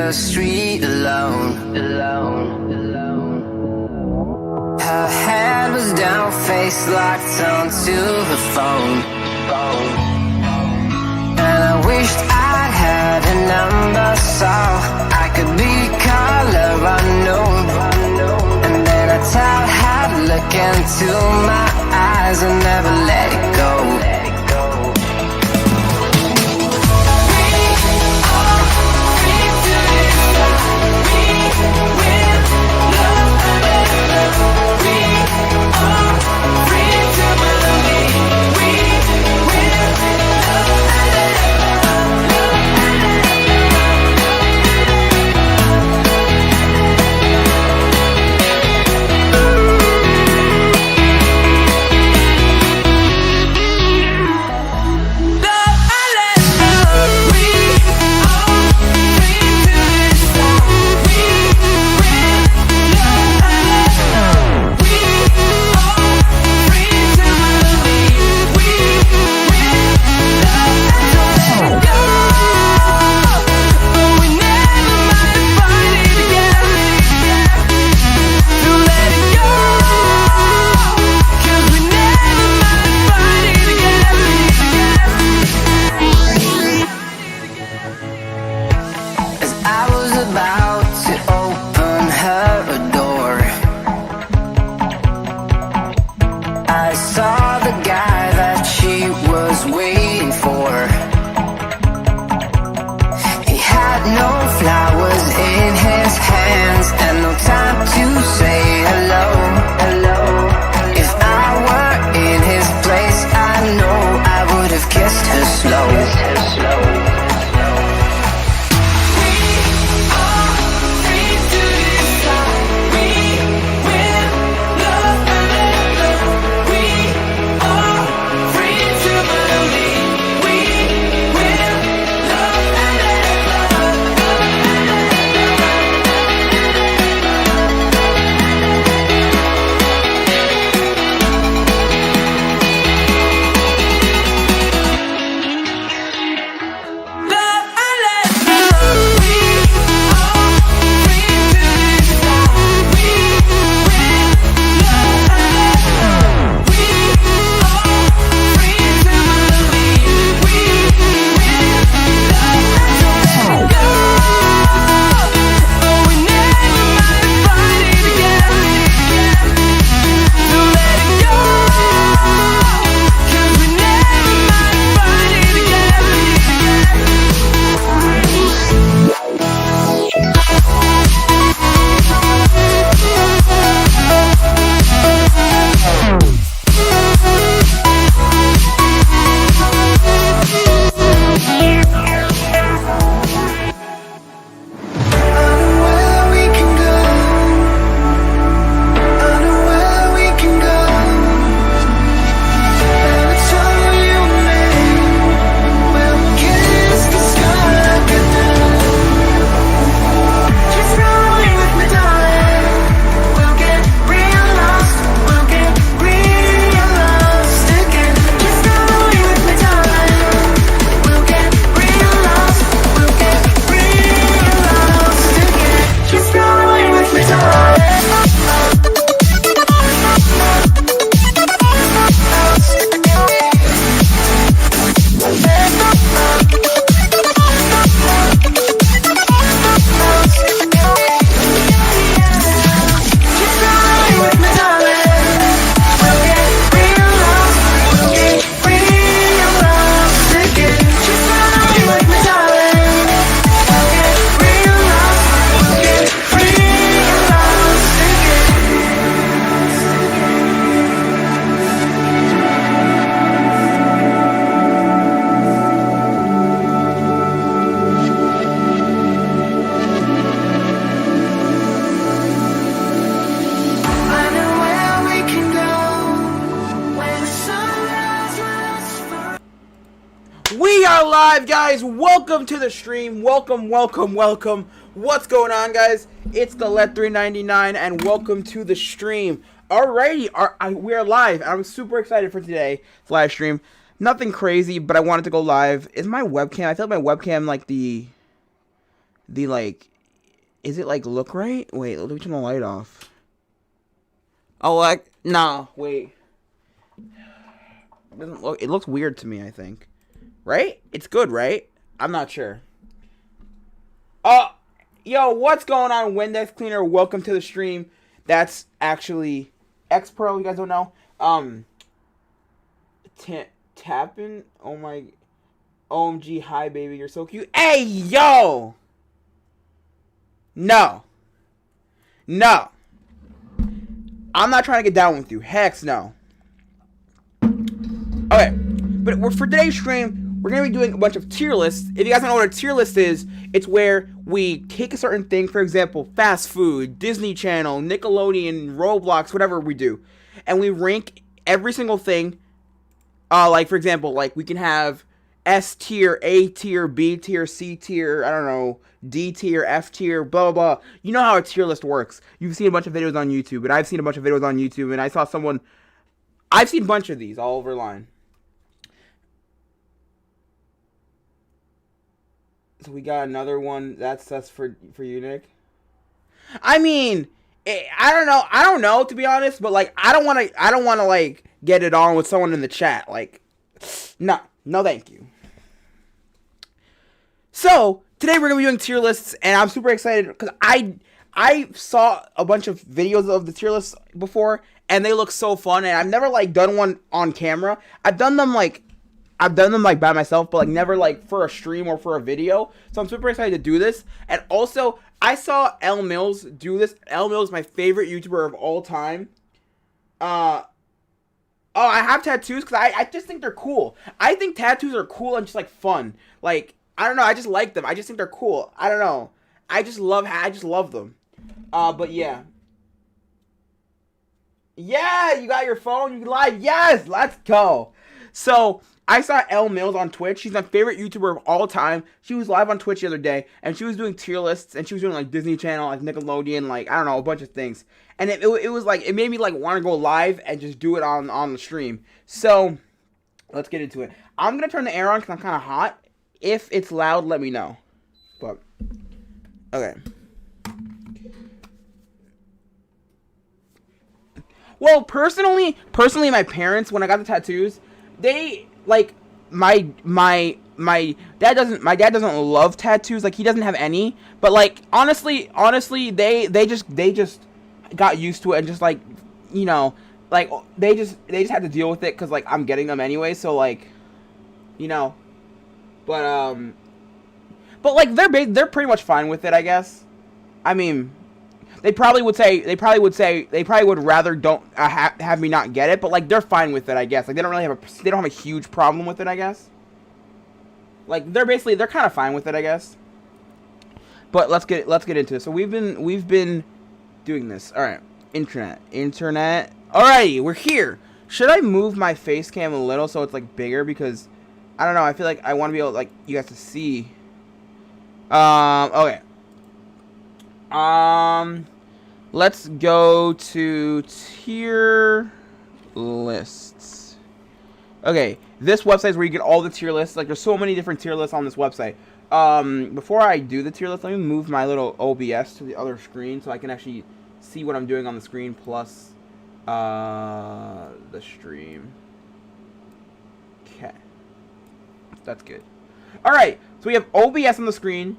the street alone. Her head was down, face locked onto the phone. And I wished I had a number so I could be color unknown. And then I tell her to look into my eyes and never let it go. live, guys. Welcome to the stream. Welcome. What's going on, guys? It's Galette399, and welcome to the stream. Alrighty, we are live. I'm super excited for today's live stream. Nothing crazy, but I wanted to go live. Is my webcam? I feel like my webcam, like the Is it like look right? Wait, let me turn the light off. Oh, like no, wait. It doesn't look. It looks weird to me. I think. Right? It's good, right? I'm not sure. Yo, what's going on, Windex Cleaner? Welcome to the stream. That's actually X Pro. You guys don't know. Tapping. Oh my. OMG, hi baby, you're so cute. Hey, yo. No. I'm not trying to get down with you. Heck no. Okay, but for today's stream, we're going to be doing a bunch of tier lists. If you guys don't know what a tier list is, it's where we take a certain thing, for example, fast food, Disney Channel, Nickelodeon, Roblox, whatever we do, and we rank every single thing. Like, for example, like we can have S tier, A tier, B tier, C tier, I don't know, D tier, F tier, blah, blah, blah. You know how a tier list works. You've seen a bunch of videos on YouTube, and I've seen a bunch of videos on YouTube, and I've seen a bunch of these all over line. So we got another one. That's for you, Nick. I mean, I don't know to be honest, but like I don't want to like get it on with someone in the chat. Like, no, thank you. So today we're gonna be doing tier lists, and I'm super excited because I saw a bunch of videos of the tier lists before, and they look so fun. And I've never like done one on camera. I've done them like by myself, but like never like for a stream or for a video. So I'm super excited to do this. And also, I saw L Mills do this. L Mills is my favorite YouTuber of all time. I have tattoos because I just think they're cool. I think tattoos are cool and just like fun. Like, I don't know, I just like them. I just think they're cool. I don't know. I just love them. But yeah. Yeah, you got your phone, you can live. Yes, let's go. So I saw Elle Mills on Twitch. She's my favorite YouTuber of all time. She was live on Twitch the other day, and she was doing tier lists, and she was doing like Disney Channel, like Nickelodeon, like I don't know, a bunch of things. And it was like, it made me like want to go live and just do it on the stream. So let's get into it. I'm gonna turn the air on because I'm kind of hot. If it's loud, let me know. But okay. Well, personally, my parents, when I got the tattoos, they like my dad doesn't love tattoos. Like, he doesn't have any, but like honestly they just got used to it and just like, you know, like they just had to deal with it because like I'm getting them anyway, so like, you know, but like they're pretty much fine with it, I guess. I mean, they probably would rather don't have me not get it, but like they're fine with it, I guess. Like they don't have a huge problem with it, I guess. Like they're kind of fine with it, I guess. But let's get into it. So we've been doing this. All right, internet. Alrighty, we're here. Should I move my face cam a little so it's like bigger, because I don't know, I feel like I want to be able to, like, you guys to see. Okay. Let's go to tier lists. Okay, this website is where you get all the tier lists. Like, there's so many different tier lists on this website. Before I do the tier list, let me move my little OBS to the other screen so I can actually see what I'm doing on the screen plus the stream. Okay, that's good. All right, so we have OBS on the screen.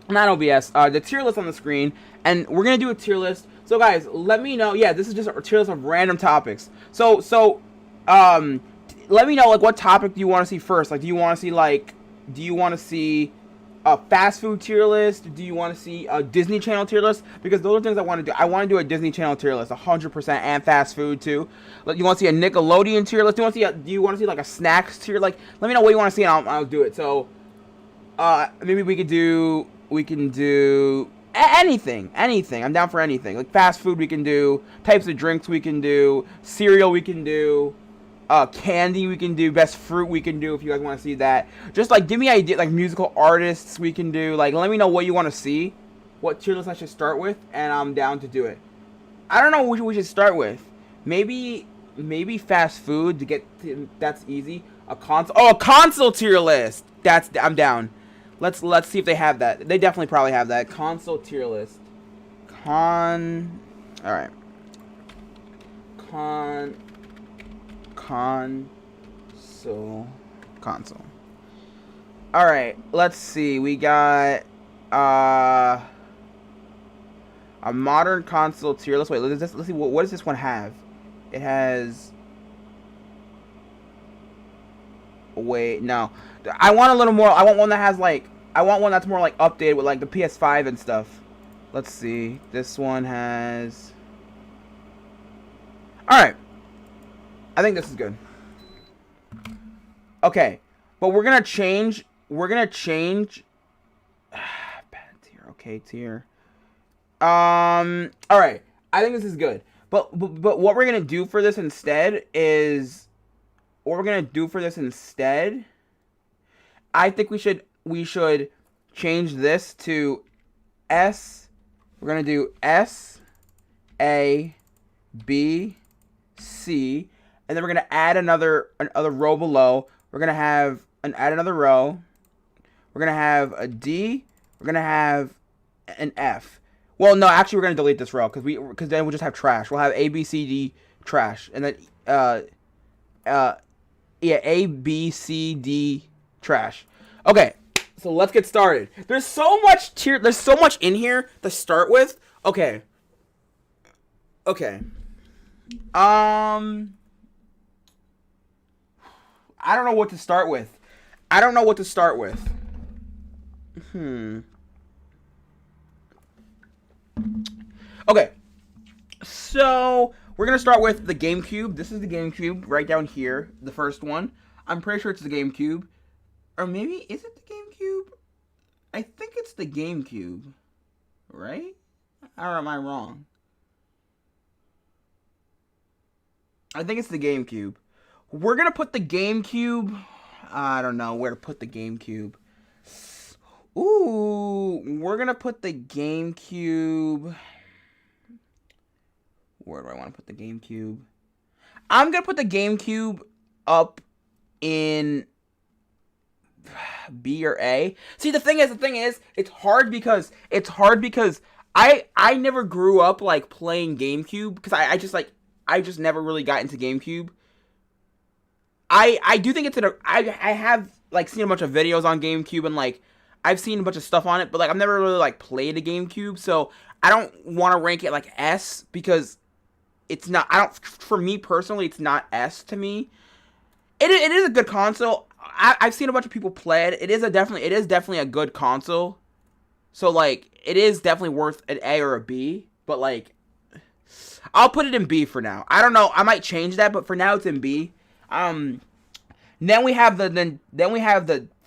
Not OBS, the tier list on the screen, and we're gonna do a tier list. So guys, let me know. Yeah, this is just a tier list of random topics. So let me know, like, what topic do you want to see first? Like, do you want to see a fast food tier list? Do you want to see a Disney Channel tier list? Because those are things I want to do. I want to do a Disney Channel tier list, 100%, and fast food too. Like, you want to see a Nickelodeon tier list? Do you want to see like a snacks tier? Like, let me know what you want to see, and I'll do it. So, maybe we can do anything. I'm down for anything. Like fast food we can do, types of drinks we can do, cereal we can do, candy we can do, best fruit we can do if you guys want to see that. Just like give me idea, like musical artists we can do. Like let me know what you want to see, what tier list I should start with, and I'm down to do it. I don't know what we should start with. Maybe fast food to get to, that's easy. A console tier list. I'm down. Let's see if they have that. They definitely probably have that. Console tier list. All right. Console. All right. Let's see. We got a modern console tier list. Wait, let's see. What does this one have? It has. Wait, no. I want a little more. I want one that has like. I want one that's more like updated with like the PS5 and stuff. Let's see. This one has. All right. I think this is good. Okay, but we're gonna change. Bad tier. Okay, tier. All right. I think this is good. But what we're gonna do for this instead is. I think we should change this to S. We're gonna do S, A, B, C, and then we're gonna add another row below. We're gonna add another row. We're gonna have a D. We're gonna have an F. Well, no, actually, we're gonna delete this row because then we'll just have trash. We'll have A, B, C, D, trash, and then yeah, A, B, C, D, trash. Okay, so let's get started. There's so much in here to start with. Okay. I don't know what to start with. Okay. So, we're going to start with the GameCube. This is the GameCube right down here, the first one. I'm pretty sure it's the GameCube. Or maybe, is it the GameCube? I think it's the GameCube. Right? Or am I wrong? I think it's the GameCube. We're going to put the GameCube... I don't know where to put the GameCube. Ooh, we're going to put the GameCube... Where do I want to put the GameCube? I'm going to put the GameCube up in B or A. See, the thing is, it's hard because I never grew up like playing GameCube because I just never really got into GameCube. I do think I have like seen a bunch of videos on GameCube and like I've seen a bunch of stuff on it, but like I've never really like played a GameCube, so I don't want to rank it like S because it's not. For me personally, it's not S to me. It is a good console. I've seen a bunch of people play it. It is definitely a good console. So like, it is definitely worth an A or a B. But like, I'll put it in B for now. I don't know. I might change that, but for now it's in B. Then we have the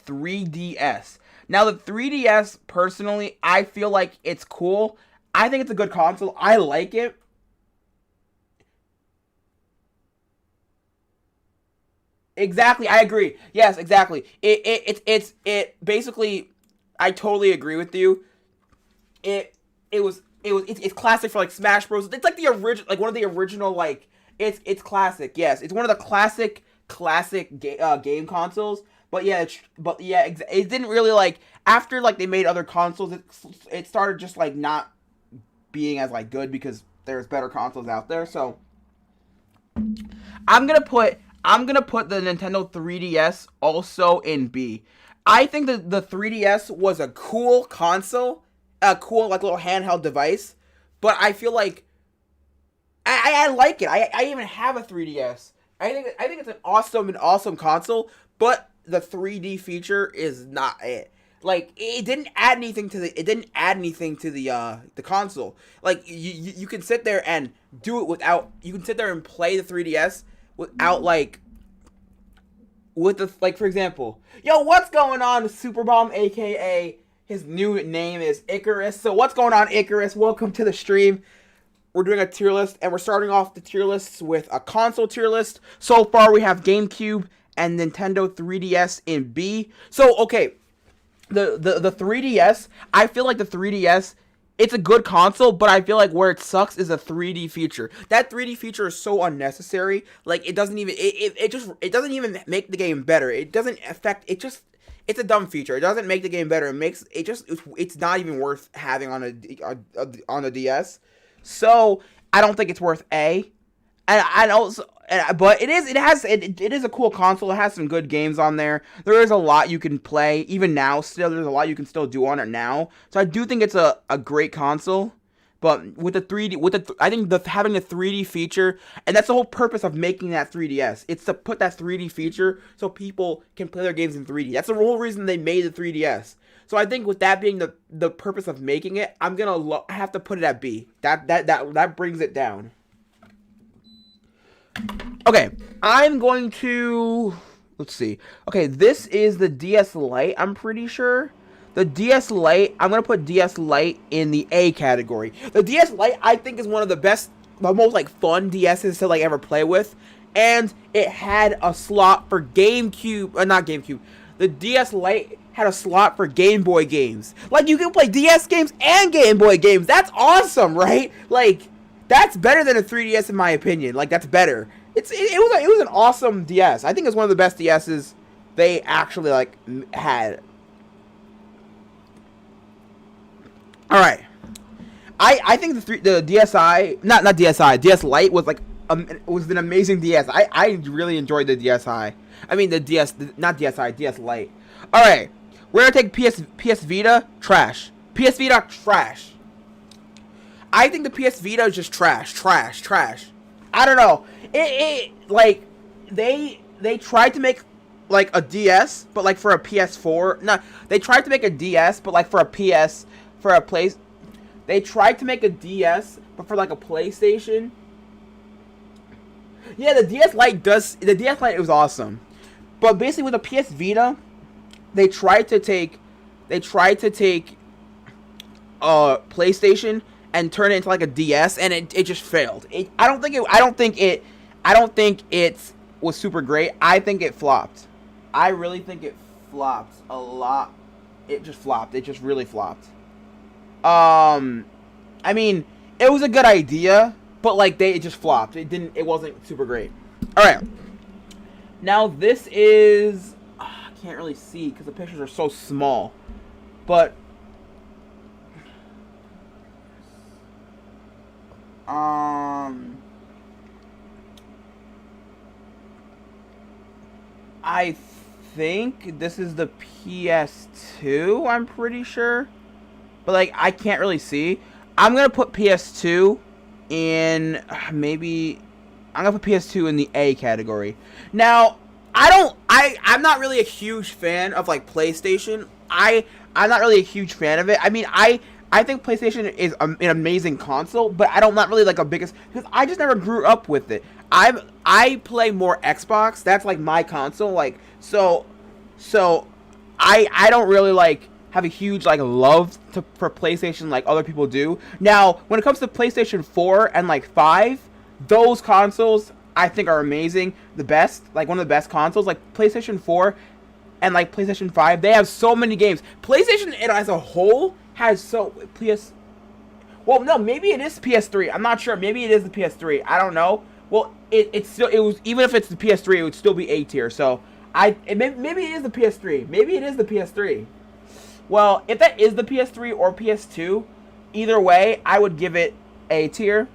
3DS. Now the 3DS, personally, I feel like it's cool. I think it's a good console. I like it. Exactly, I agree. Yes, exactly. It basically, I totally agree with you. It's classic for like Smash Bros. It's like the original, like one of the original like it's classic. Yes, it's one of the classic game consoles. But yeah, it didn't really like after like they made other consoles. It started just like not being as like good because there's better consoles out there. So I'm gonna put the Nintendo 3DS also in B. I think that the 3DS was a cool console, a cool like little handheld device, but I feel like I like it. I even have a 3DS. I think it's an awesome console, but the 3D feature is not it. Like it didn't add anything to the console. Like you can sit there and do it without. You can sit there and play the 3DS without like. With the like, for example, yo, what's going on, Super Bomb, aka his new name is Icarus. So what's going on, Icarus? Welcome to the stream. We're doing a tier list, and we're starting off the tier lists with a console tier list. So far, we have GameCube and Nintendo 3DS in B. So okay, the 3DS. I feel like the 3DS. It's a good console, but I feel like where it sucks is a 3D feature. That 3D feature is so unnecessary. Like it doesn't even it doesn't even make the game better. It doesn't affect it it's a dumb feature. It doesn't make the game better. It's not even worth having on a DS. So I don't think it's worth A. And also, but it is a cool console. It has some good games on there. There is a lot you can play even now. Still, there's a lot you can still do on it now. So I do think it's a great console. But with the 3D, I think having the 3D feature, and that's the whole purpose of making that 3DS. It's to put that 3D feature so people can play their games in 3D. That's the whole reason they made the 3DS. So I think with that being the purpose of making it, I have to put it at B. That brings it down. Okay, I'm going to, let's see. Okay, this is the DS Lite, I'm pretty sure. The DS Lite, I'm going to put DS Lite in the A category. The DS Lite, I think, is one of the most, like, fun DSs to, like, ever play with. And it had a slot for GameCube, not GameCube. The DS Lite had a slot for Game Boy games. Like, you can play DS games and Game Boy games. That's awesome, right? Like, that's better than a 3DS in my opinion. Like, that's better. It was an awesome DS. I think it's one of the best DSs they actually, like, had. All right. I think the DSi, not DSi, DS Lite was like was an amazing DS. I really enjoyed the DSi. I mean the DS, not DSi, DS Lite. All right. We're going to take PS Vita, trash. PS Vita, trash. I think the PS Vita is just trash. I don't know. Like they tried to make like a DS, but like for a PS4. No, they tried to make a DS, but like for a PS, for a place. They tried to make a DS, but for like a PlayStation. Yeah, the DS Lite it was awesome, but basically with the PS Vita, they tried to take PlayStation and turn it into like a DS, and it just failed. I don't think it was super great. I think it flopped. I really think it flopped a lot. It just flopped. It just really flopped. I mean, it was a good idea, but like it just flopped. It wasn't super great. All right. Now this is, I can't really see because the pictures are so small, but I think this is the PS2, I'm pretty sure. But, like, I can't really see. I'm going to put PS2 in, maybe, I'm going to put PS2 in the A category. Now, I'm not really a huge fan of, like, PlayStation. I'm not really a huge fan of it. I mean, I think PlayStation is an amazing console, but I'm not really, like, a biggest, because I just never grew up with it. I play more Xbox. That's like my console. Like so I don't really like have a huge like love for PlayStation like other people do. Now, when it comes to PlayStation 4 and like 5, those consoles I think are amazing. The best, like one of the best consoles, like PlayStation 4 and like PlayStation 5, they have so many games. PlayStation as a whole has well, no, maybe it is PS3. I'm not sure. Maybe it is the PS3. I don't know. Well, it was even if it's the PS3, it would still be A tier. So maybe it is the PS3. Maybe it is the PS3. Well, if that is the PS3 or PS2, either way, I would give it A tier.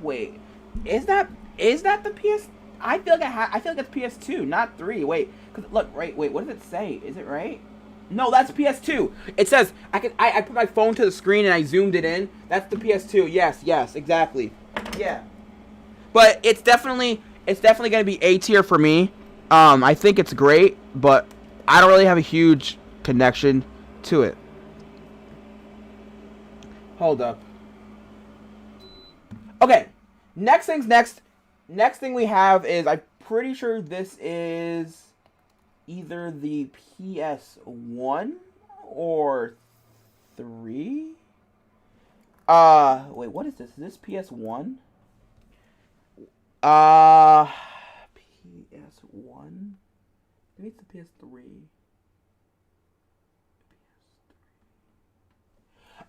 Wait, is that the PS? I feel like it's PS2, not 3. Wait, cause look, right. Wait, what does it say? Is it right? No, that's PS2. It says I put my phone to the screen and I zoomed it in. That's the PS2. Yes, exactly. Yeah. But it's definitely gonna be A tier for me. I think it's great, but I don't really have a huge connection to it. Hold up. Okay. Next thing we have is, I'm pretty sure this is either the PS1 or 3. Wait, what is this? Is this PS1? PS1? Maybe it's the PS3.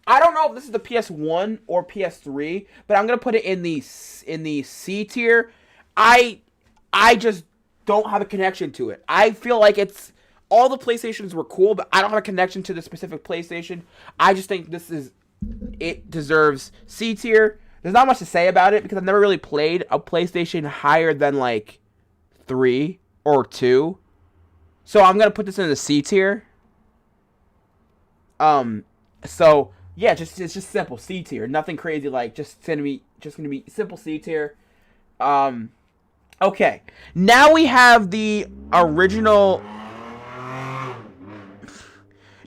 I don't know if this is the PS1 or PS3, but I'm gonna put it in the C tier. I just don't have a connection to it. I feel like it's all the PlayStations were cool, but I don't have a connection to the specific PlayStation. I just think it deserves C tier. There's not much to say about it because I've never really played a PlayStation higher than like 3 or 2. So I'm gonna put this in the C tier. So yeah, it's just simple C tier. Nothing crazy, like just gonna be simple C tier. Okay. Now we have the original.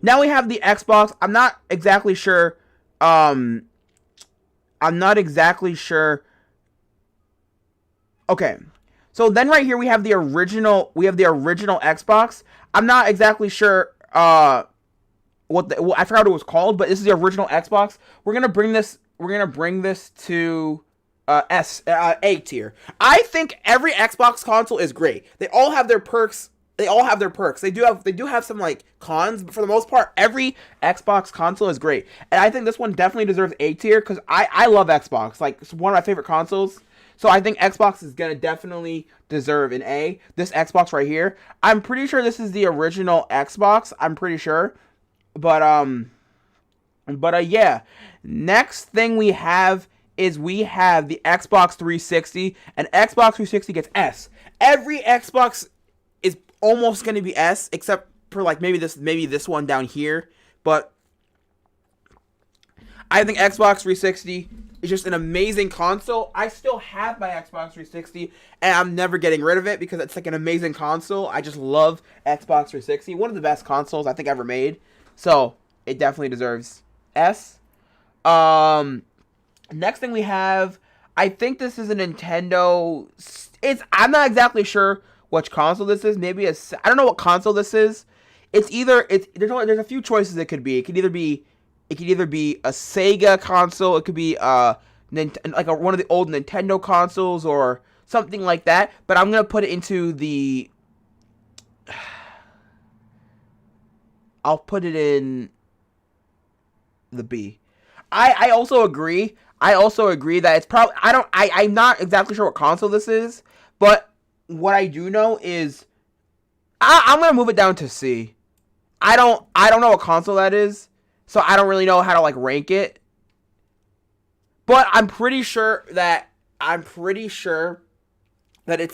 Now we have the Xbox. I'm not exactly sure. I'm not exactly sure. Okay. So then right here we have the original. We have the original Xbox. I'm not exactly sure. I forgot what it was called, but this is the original Xbox. We're gonna bring this. We're gonna bring this to A tier. I think every Xbox console is great. They all have their perks. They do have some like cons, but for the most part, every Xbox console is great. And I think this one definitely deserves A tier because I love Xbox. Like, it's one of my favorite consoles. So I think Xbox is gonna definitely deserve an A. This Xbox right here. I'm pretty sure this is the original Xbox. I'm pretty sure. But yeah. Next thing we have is we have the Xbox 360, and Xbox 360 gets S. Every Xbox is almost going to be S, except for like maybe this one down here. But I think Xbox 360 is just an amazing console. I still have my Xbox 360, and I'm never getting rid of it because it's like an amazing console. I just love Xbox 360. One of the best consoles I think ever made. So it definitely deserves S. Next thing we have, I think this is a Nintendo. I'm not exactly sure which console this is. Maybe I don't know what console this is. There's a few choices it could be. It could either be a Sega console. It could be one of the old Nintendo consoles or something like that. But I'm gonna put it into the. I'll put it in the B. I also agree. That it's probably I'm not exactly sure what console this is, but what I do know is I'm gonna move it down to C. I don't know what console that is, so I don't really know how to like rank it. But I'm pretty sure that it's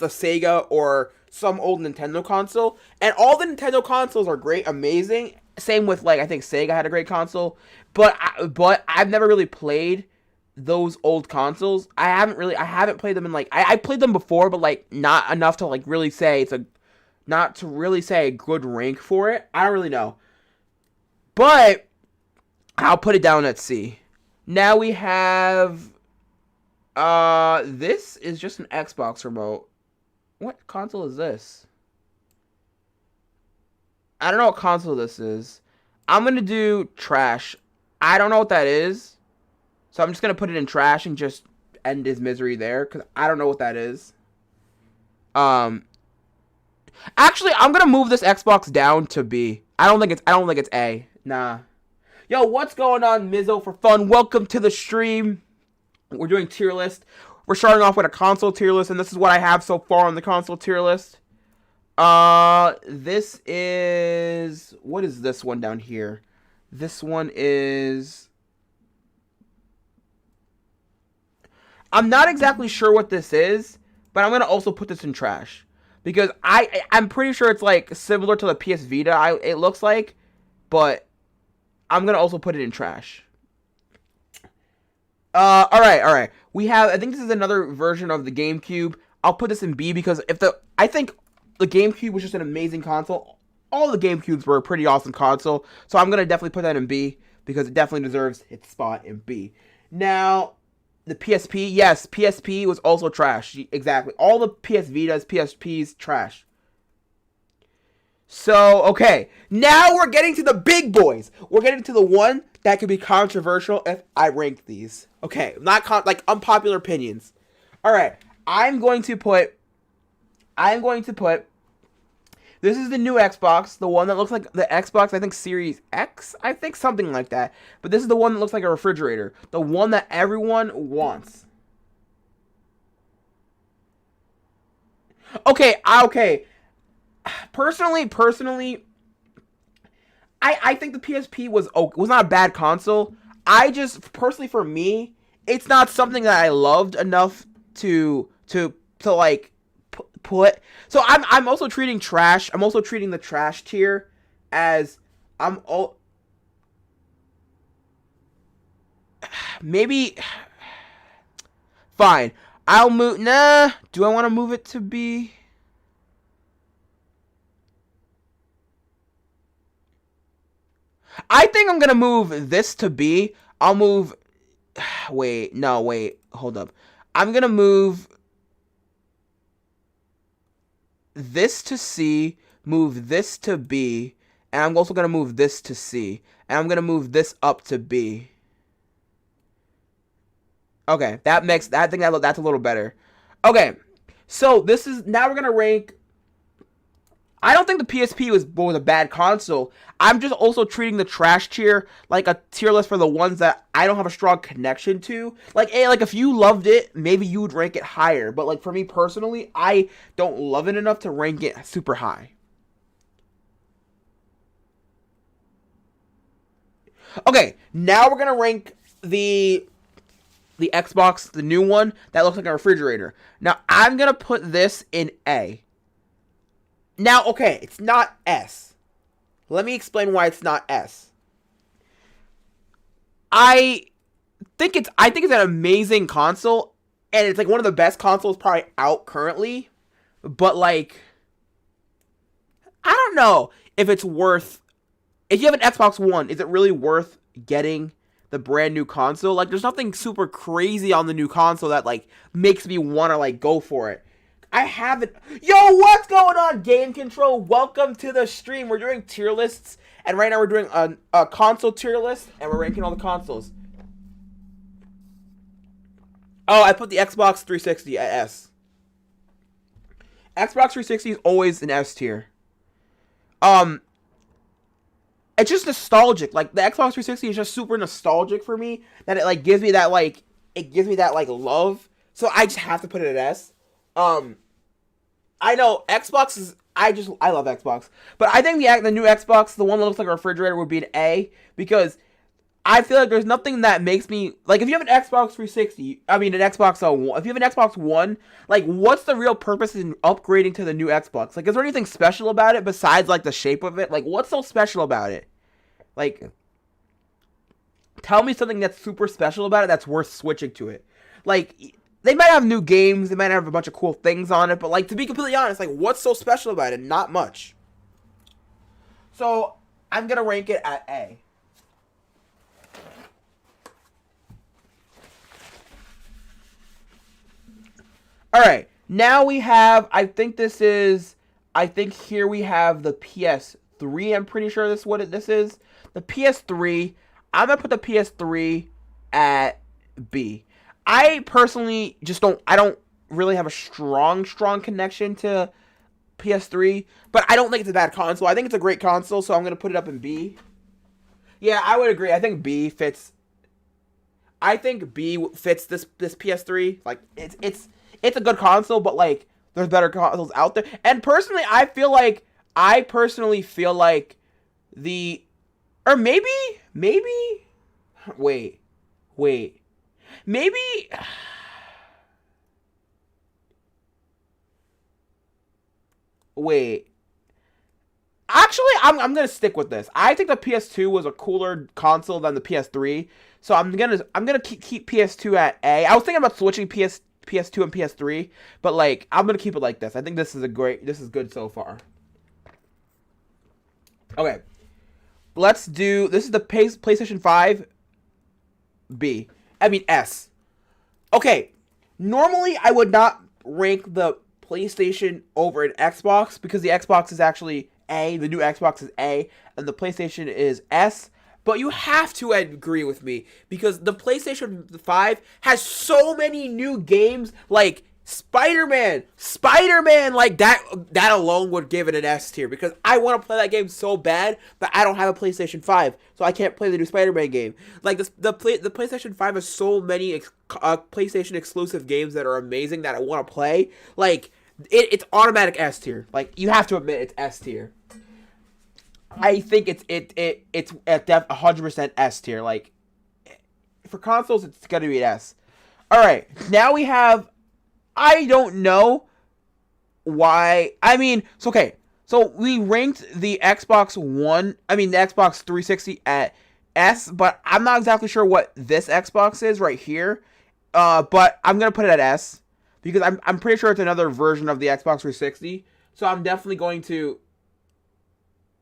a Sega or some old Nintendo console, and all the Nintendo consoles are great, amazing. Same with like I think Sega had a great console, but I've never really played those old consoles. I haven't played them in like I played them before, but like not enough to like really say a good rank for it. I don't really know, but I'll put it down at C. Now we have this is just an Xbox remote. What console is this? I don't know what console this is. I'm gonna do trash. I don't know what that is. So I'm just going to put it in trash and just end his misery there because I don't know what that is. Actually, I'm going to move this Xbox down to B. I don't think it's A. Nah. Yo, what's going on, Mizzo for fun? Welcome to the stream. We're doing tier list. We're starting off with a console tier list, and this is what I have so far on the console tier list. This is... What is this one down here? This one is... I'm not exactly sure what this is, but I'm going to also put this in trash. Because I'm pretty sure it's like similar to the PS Vita, it looks like. But I'm going to also put it in trash. Alright. I think this is another version of the GameCube. I'll put this in B because I think the GameCube was just an amazing console. All the GameCubes were a pretty awesome console. So I'm going to definitely put that in B because it definitely deserves its spot in B. Now... The PSP, yes, PSP was also trash. Exactly. All the PS Vitas, PSPs, trash. So, okay. Now we're getting to the big boys. We're getting to the one that could be controversial if I rank these. Okay, not like unpopular opinions. Alright, I'm going to put... This is the new Xbox, the one that looks like the Xbox, I think Series X, I think something like that. But this is the one that looks like a refrigerator, the one that everyone wants. Okay, Okay. Personally, I think the PSP was not a bad console. I just personally, for me, it's not something that I loved enough to like put. So I'm also treating trash. I'm also treating the trash tier as maybe fine. I'll move. Nah. Do I want to move it to B? I think I'm gonna move this to B. I'll move. Wait. No. Wait. Hold up. I'm gonna move this to C. Move this to B. And I'm also gonna move this to C. And I'm gonna move this up to B. Okay, that's a little better. Okay, so this is now we're gonna rank. I don't think the PSP was a bad console. I'm just also treating the trash tier like a tier list for the ones that I don't have a strong connection to. Like, if you loved it, maybe you would rank it higher. But like for me personally, I don't love it enough to rank it super high. Okay, now we're gonna rank the Xbox, the new one, that looks like a refrigerator. Now, I'm going to put this in A. Now, okay, it's not S. Let me explain why it's not S. I think it's an amazing console, and it's like one of the best consoles probably out currently, but like, I don't know if it's worth, if you have an Xbox One, is it really worth getting the brand new console? Like, there's nothing super crazy on the new console that like makes me want to like go for it. I haven't. Yo, what's going on, Game Control? Welcome to the stream. We're doing tier lists, and right now we're doing a console tier list, and we're ranking all the consoles. Oh, I put the Xbox 360 at S. Xbox 360 is always an S tier. It's just nostalgic. Like, the Xbox 360 is just super nostalgic for me. That it, like, gives me that, like, love. So I just have to put it at S. I know, Xbox is, I love Xbox. But I think the new Xbox, the one that looks like a refrigerator, would be an A. Because I feel like there's nothing that makes me, like, if you have an Xbox 360, I mean, an Xbox One, if you have an Xbox One, like, what's the real purpose in upgrading to the new Xbox? Like, is there anything special about it besides, like, the shape of it? Like, what's so special about it? Like, tell me something that's super special about it that's worth switching to it. Like, they might have new games, they might have a bunch of cool things on it, but, like, to be completely honest, like, what's so special about it? Not much. So, I'm gonna rank it at A. Alright, now we have, I think here we have the PS3, I'm pretty sure this is what this is. The PS3, I'm going to put the PS3 at B. I personally I don't really have a strong connection to PS3, but I don't think it's a bad console. I think it's a great console, so I'm going to put it up in B. Yeah, I would agree. I think B fits this PS3. Like, it's a good console, but like there's better consoles out there. And personally, I personally feel like maybe actually, I'm gonna stick with this. I think the PS2 was a cooler console than the PS3, so I'm gonna keep PS2 at A. I was thinking about switching PS2 and PS3, but like I'm gonna keep it like this. I think this is good so far. Okay, this is the PlayStation 5 B. I mean S. Okay, normally I would not rank the PlayStation over an Xbox because the Xbox is actually A, the new Xbox is A, and the PlayStation is S. But you have to agree with me because the PlayStation 5 has so many new games like Spider-Man, like that alone would give it an S tier because I want to play that game so bad, but I don't have a PlayStation 5, so I can't play the new Spider-Man game. Like the PlayStation 5 has so many PlayStation exclusive games that are amazing that I want to play. Like It's automatic S tier. Like, you have to admit it's S tier. I think it's at 100% S tier. Like, for consoles, it's gonna be an S. All right, now we have. I don't know why. I mean, so okay. So we ranked the Xbox One. I mean, the Xbox 360 at S, but I'm not exactly sure what this Xbox is right here. But I'm gonna put it at S because I'm pretty sure it's another version of the Xbox 360. So I'm definitely going to.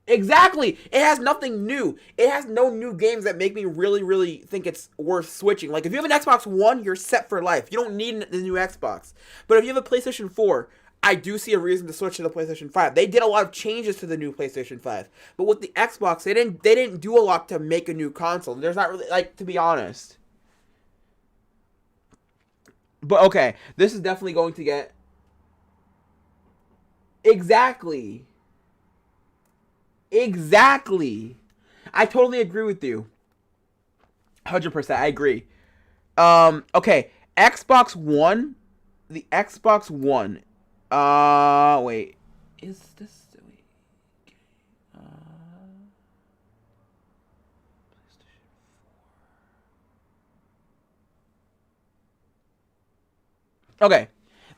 Exactly! It has nothing new. It has no new games that make me really, really think it's worth switching. Like, if you have an Xbox One, you're set for life. You don't need the new Xbox. But if you have a PlayStation 4, I do see a reason to switch to the PlayStation 5. They did a lot of changes to the new PlayStation 5. But with the Xbox, they didn't do a lot to make a new console. There's not really, like, to be honest. But, okay, this is definitely going to get... Exactly. Exactly. I totally agree with you. 100%. I agree. Okay. Xbox One. The Xbox One. Wait. Is this... Wait. PlayStation 4. Okay.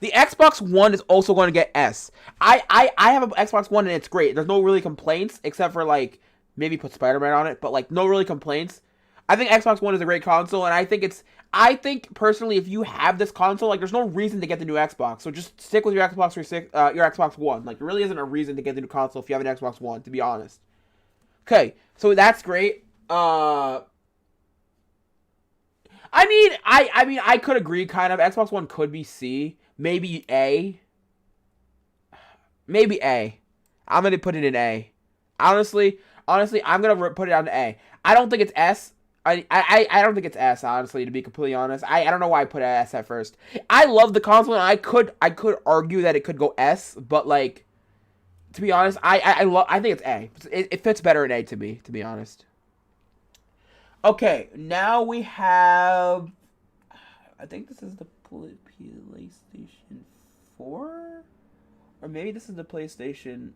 The Xbox One is also going to get S. I have an Xbox One and it's great. There's no really complaints except for, like, maybe put Spider-Man on it, but, like, no really complaints. I think Xbox One is a great console, and I think personally, if you have this console, like, there's no reason to get the new Xbox. So just stick with your Xbox your Xbox One. Like, there really isn't a reason to get the new console if you have an Xbox One, to be honest. Okay, so that's great. I mean, I could agree, kind of. Xbox One could be C. Maybe A. Maybe A. I'm going to put it in A. Honestly, I'm going to put it down to A. I don't think it's S. I don't think it's S, honestly, to be completely honest. I don't know why I put S at first. I love the console, and I could argue that it could go S, but, like, to be honest, I think it's A. It fits better in A to me, to be honest. Okay, now we have... I think this is the PlayStation 4? Or maybe this is the PlayStation...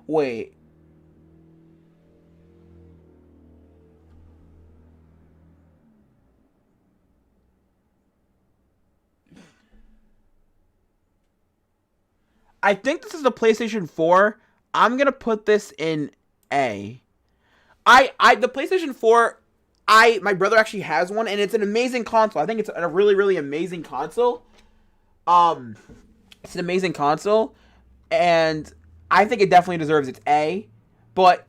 Wait. I think this is the PlayStation 4. I'm gonna put this in A. The PlayStation 4... my brother actually has one, and it's an amazing console. I think it's a really, really amazing console. It's an amazing console, and I think it definitely deserves its A. But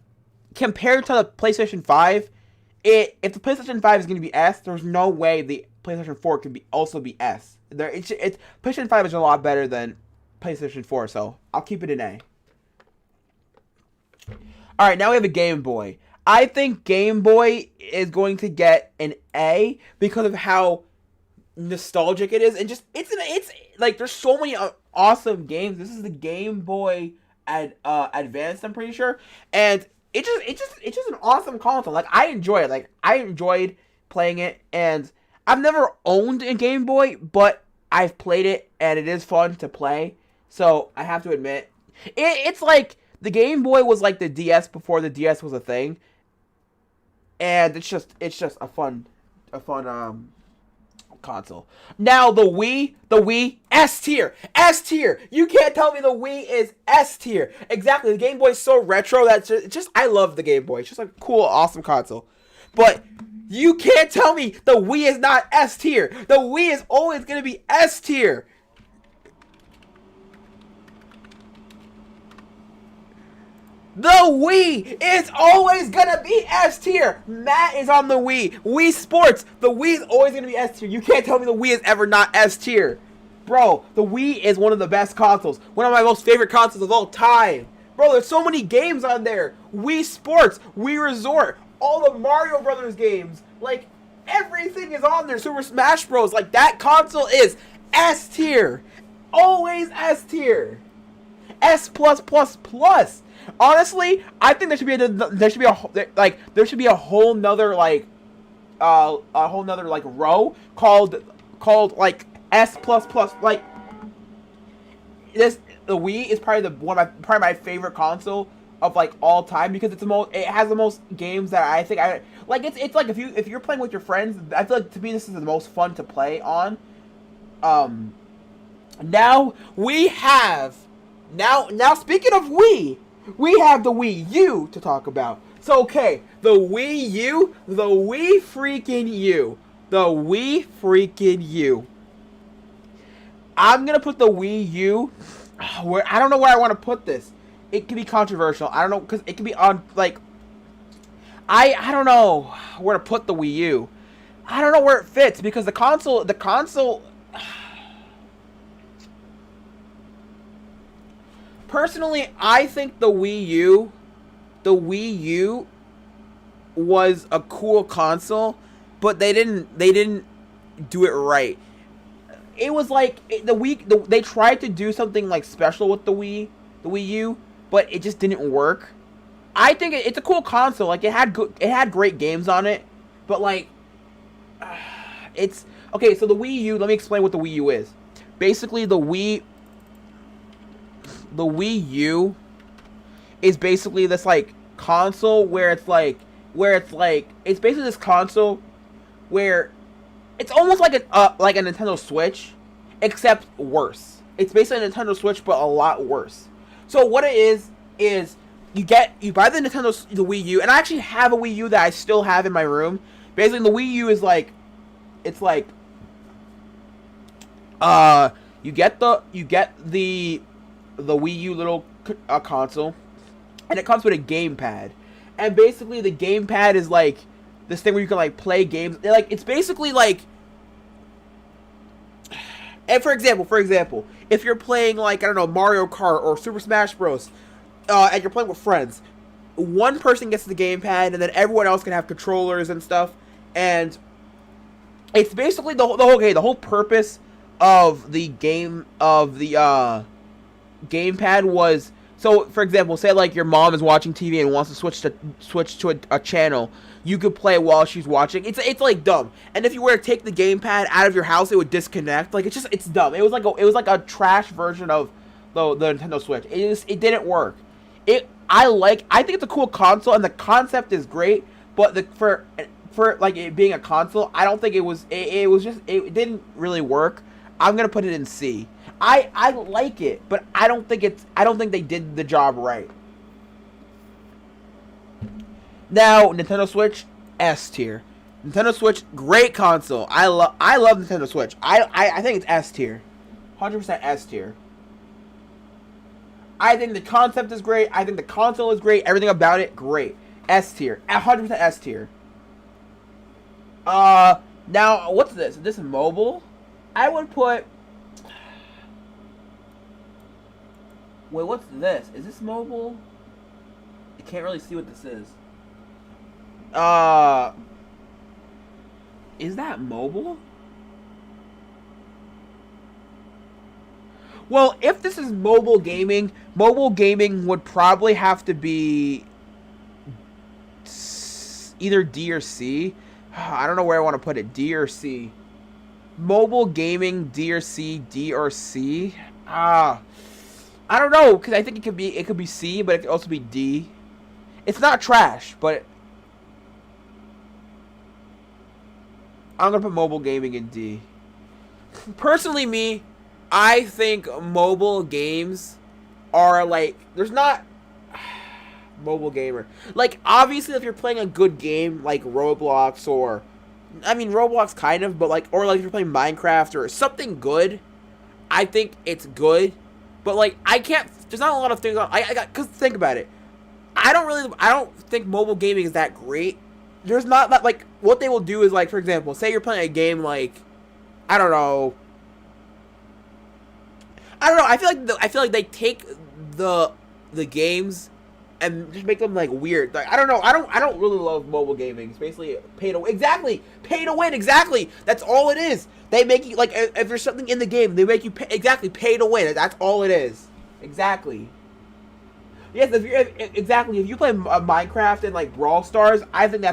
compared to the PlayStation 5, if the PlayStation 5 is going to be S, there's no way the PlayStation 4 could also be S. PlayStation 5 is a lot better than PlayStation 4, so I'll keep it in A. All right, now we have a Game Boy. I think Game Boy is going to get an A because of how nostalgic it is, and just it's like there's so many awesome games. This is the Game Boy Advanced, I'm pretty sure, and it's just an awesome console. Like, I enjoy it. Like, I enjoyed playing it, and I've never owned a Game Boy, but I've played it, and it is fun to play. So I have to admit, it's like the Game Boy was like the DS before the DS was a thing. And it's just a fun console. Now the Wii S tier. You can't tell me the Wii is S tier. Exactly. The Game Boy is so retro that I love the Game Boy. It's just a cool, awesome console. But you can't tell me the Wii is not S tier. The Wii is always gonna be S tier. The Wii is always gonna be S tier. Matt is on the Wii. Wii Sports. The Wii is always gonna be S tier. You can't tell me the Wii is ever not S tier. Bro, the Wii is one of the best consoles. One of my most favorite consoles of all time. Bro, there's so many games on there. Wii Sports, Wii Resort, all the Mario Brothers games. Like, everything is on there. Super Smash Bros. Like, that console is S tier. Always S tier. S+++. Honestly, I think there should be a whole nother row called like S++. Like, the Wii is probably probably my favorite console of like all time because it has the most games that I think I like. It's like if you're playing with your friends, I feel like to me this is the most fun to play on. Now we have now speaking of Wii, we have the Wii U to talk about. So okay, the Wii U, the Wii freaking U, the Wii freaking U. I'm gonna put the Wii U where I don't know where I want to put this. It could be controversial. I don't know because it could be on like I don't know where to put the Wii U. I don't know where it fits because the console. Personally, I think the Wii U was a cool console, but they didn't do it right. It was like they tried to do something like special with the Wii U, but it just didn't work. I think it's a cool console. Like it had great games on it, but like it's okay. So the Wii U. Let me explain what the Wii U is. Basically, the Wii U is basically this like console where it's basically this console where it's almost like a Nintendo Switch, except worse. It's basically a Nintendo Switch, but a lot worse. So what it is you buy the Wii U, and I actually have a Wii U that I still have in my room. Basically, the Wii U is like, it's like, you get the Wii U little console, and it comes with a gamepad, and basically the gamepad is like this thing where you can like play games. It's basically like, and for example, if you're playing like I don't know Mario Kart or Super Smash Bros. And you're playing with friends, one person gets the gamepad, and then everyone else can have controllers and stuff. And it's basically the whole purpose of the gamepad was, so for example, say like your mom is watching TV and wants to switch to a channel, you could play while she's watching. It's like dumb. And if you were to take the gamepad out of your house, it would disconnect. Like it's dumb. It was like a trash version of the Nintendo Switch. It didn't work. I think it's a cool console and the concept is great, but for like it being a console, I don't think it didn't really work. I'm gonna put it in C. I like it, but I don't think they did the job right. Now Nintendo Switch, S tier. Nintendo Switch, great console. I love Nintendo Switch. I think it's S tier, 100% S tier. I think the concept is great. I think the console is great. Everything about it, great. S tier. 100% S tier. Now, what's this? Is this mobile? I would put... Wait, what's this? Is this mobile? I can't really see what this is. Is that mobile? Well, if this is mobile gaming would probably have to be either D or C. I don't know where I want to put it, D or C. Mobile gaming, D or C, D or C. I don't know, because I think it could be C, but it could also be D. It's not trash, but I'm gonna put mobile gaming in D. Personally, I think mobile games are like, there's not mobile gamer. Like, obviously, if you're playing a good game like Roblox or, I mean, Roblox kind of, but like, or like if you're playing Minecraft or something good, I think it's good. But like, there's not a lot of things cause think about it. I don't think mobile gaming is that great. There's not that, like, what they will do is like, for example, say you're playing a game like, I don't know. I feel like they take the games and just make them like weird. Like I don't really love mobile gaming. It's basically pay to win. Exactly. That's all it is. They make you like if there's something in the game, they make you pay to win. That's all it is. Exactly. Yes, if you play Minecraft and like Brawl Stars, I think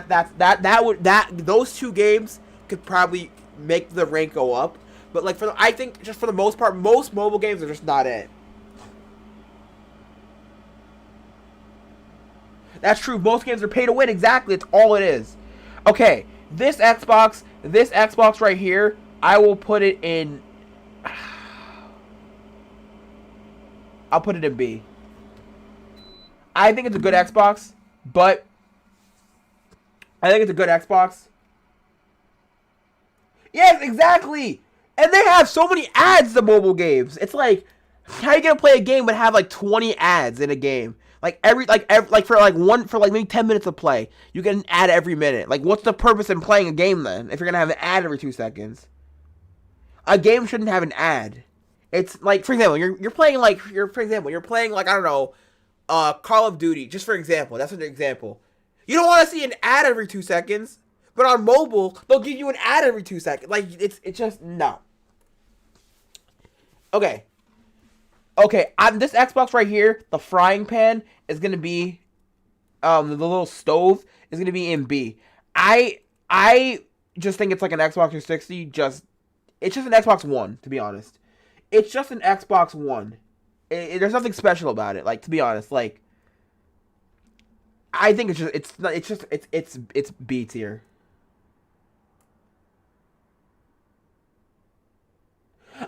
those two games could probably make the rank go up. But like I think just for the most part, most mobile games are just not it. That's true. Most games are pay to win. Exactly. It's all it is. Okay. This Xbox right here, I will put it in... I'll put it in B. I think it's a good Xbox, but... Yes, exactly! And they have so many ads to mobile games. It's like, how are you gonna play a game but have like 20 ads in a game? For maybe 10 minutes of play, you get an ad every minute. Like, what's the purpose in playing a game then if you're gonna have an ad every 2 seconds? A game shouldn't have an ad. It's like, for example, you're playing I don't know, Call of Duty. Just for example, that's an example. You don't want to see an ad every 2 seconds. But on mobile, they'll give you an ad every 2 seconds. Like, it's just, no. Okay. This Xbox right here, the frying pan, is going to be, the little stove is going to be in B. I just think it's like an Xbox 360, it's just an Xbox One, to be honest. It's just an Xbox One. There's nothing special about it, like, to be honest, like, I think it's B tier.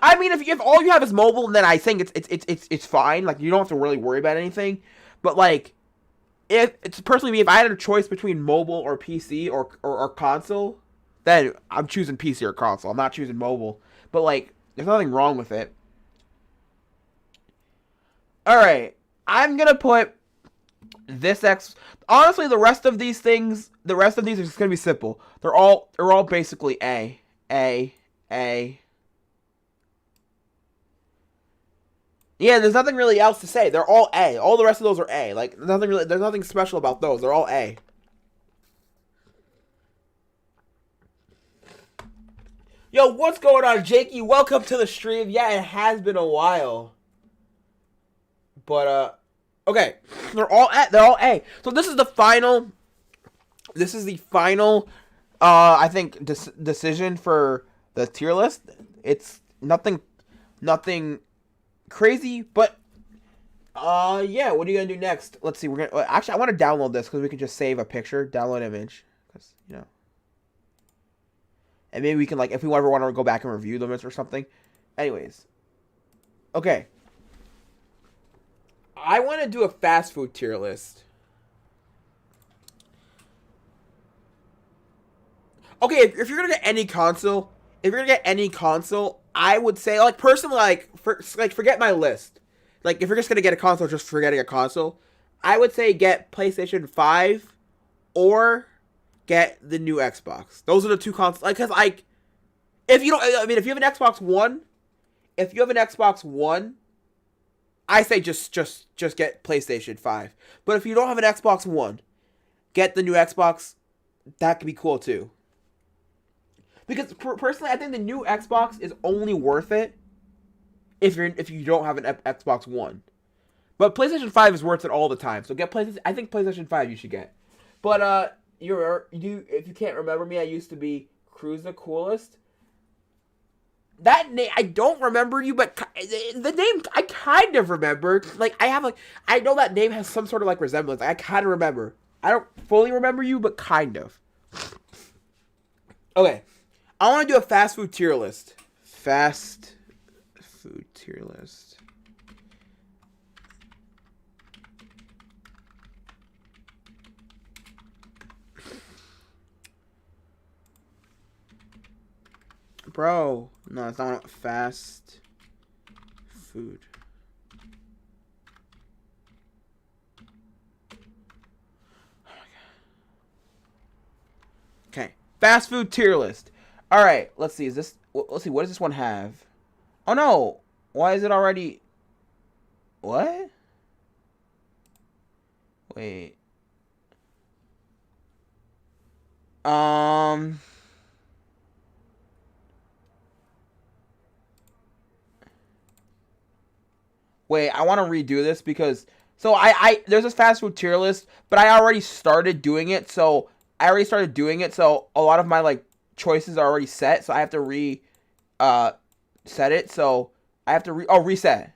I mean, if all you have is mobile, then I think it's fine. Like, you don't have to really worry about anything. But like, if it's personally me, if I had a choice between mobile or PC or console, then I'm choosing PC or console. I'm not choosing mobile. But like, there's nothing wrong with it. All right, I'm gonna put this Honestly, the rest of these are just gonna be simple. They're all basically A. Yeah, there's nothing really else to say. They're all A. All the rest of those are A. Like, there's nothing special about those. They're all A. Yo, what's going on, Jakey? Welcome to the stream. Yeah, it has been a while. But, okay. They're all A. So this is the final, I think, decision for the tier list. It's nothing crazy, but yeah, what are you gonna do next? Let's see. Actually, I want to download this because we can just save a picture, download image, because and maybe we can, like, if we ever want to go back and review them or something. Anyways, okay, I want to do a fast food tier list. Okay, if you're gonna get any console, I would say, like, personally, forget my list. Like, if you're just gonna get a console, just forgetting a console, I would say get PlayStation 5 or get the new Xbox. Those are the two consoles. Like, cause like, if you have an Xbox One, I say just get PlayStation 5. But if you don't have an Xbox One, get the new Xbox. That could be cool too. Because personally, I think the new Xbox is only worth it if you don't have an Xbox One. But PlayStation 5 is worth it all the time. So get PlayStation. I think PlayStation 5 you should get. But if you can't remember me, I used to be Cruise the Coolest. That name, I don't remember you, but the name I kind of remember. Like, I know that name has some sort of, like, resemblance. I kind of remember. I don't fully remember you, but kind of. Okay. I want to do a fast food tier list. Fast food tier list. Bro, no, it's not fast food. Okay, fast food tier list. All right, let's see. Let's see. What does this one have? Oh no! Why is it already? What? Wait. Wait, I want to redo this because there's this fast food tier list, but I already started doing it. So a lot of my, like, choices are already set. So I have to set it. So I have to reset.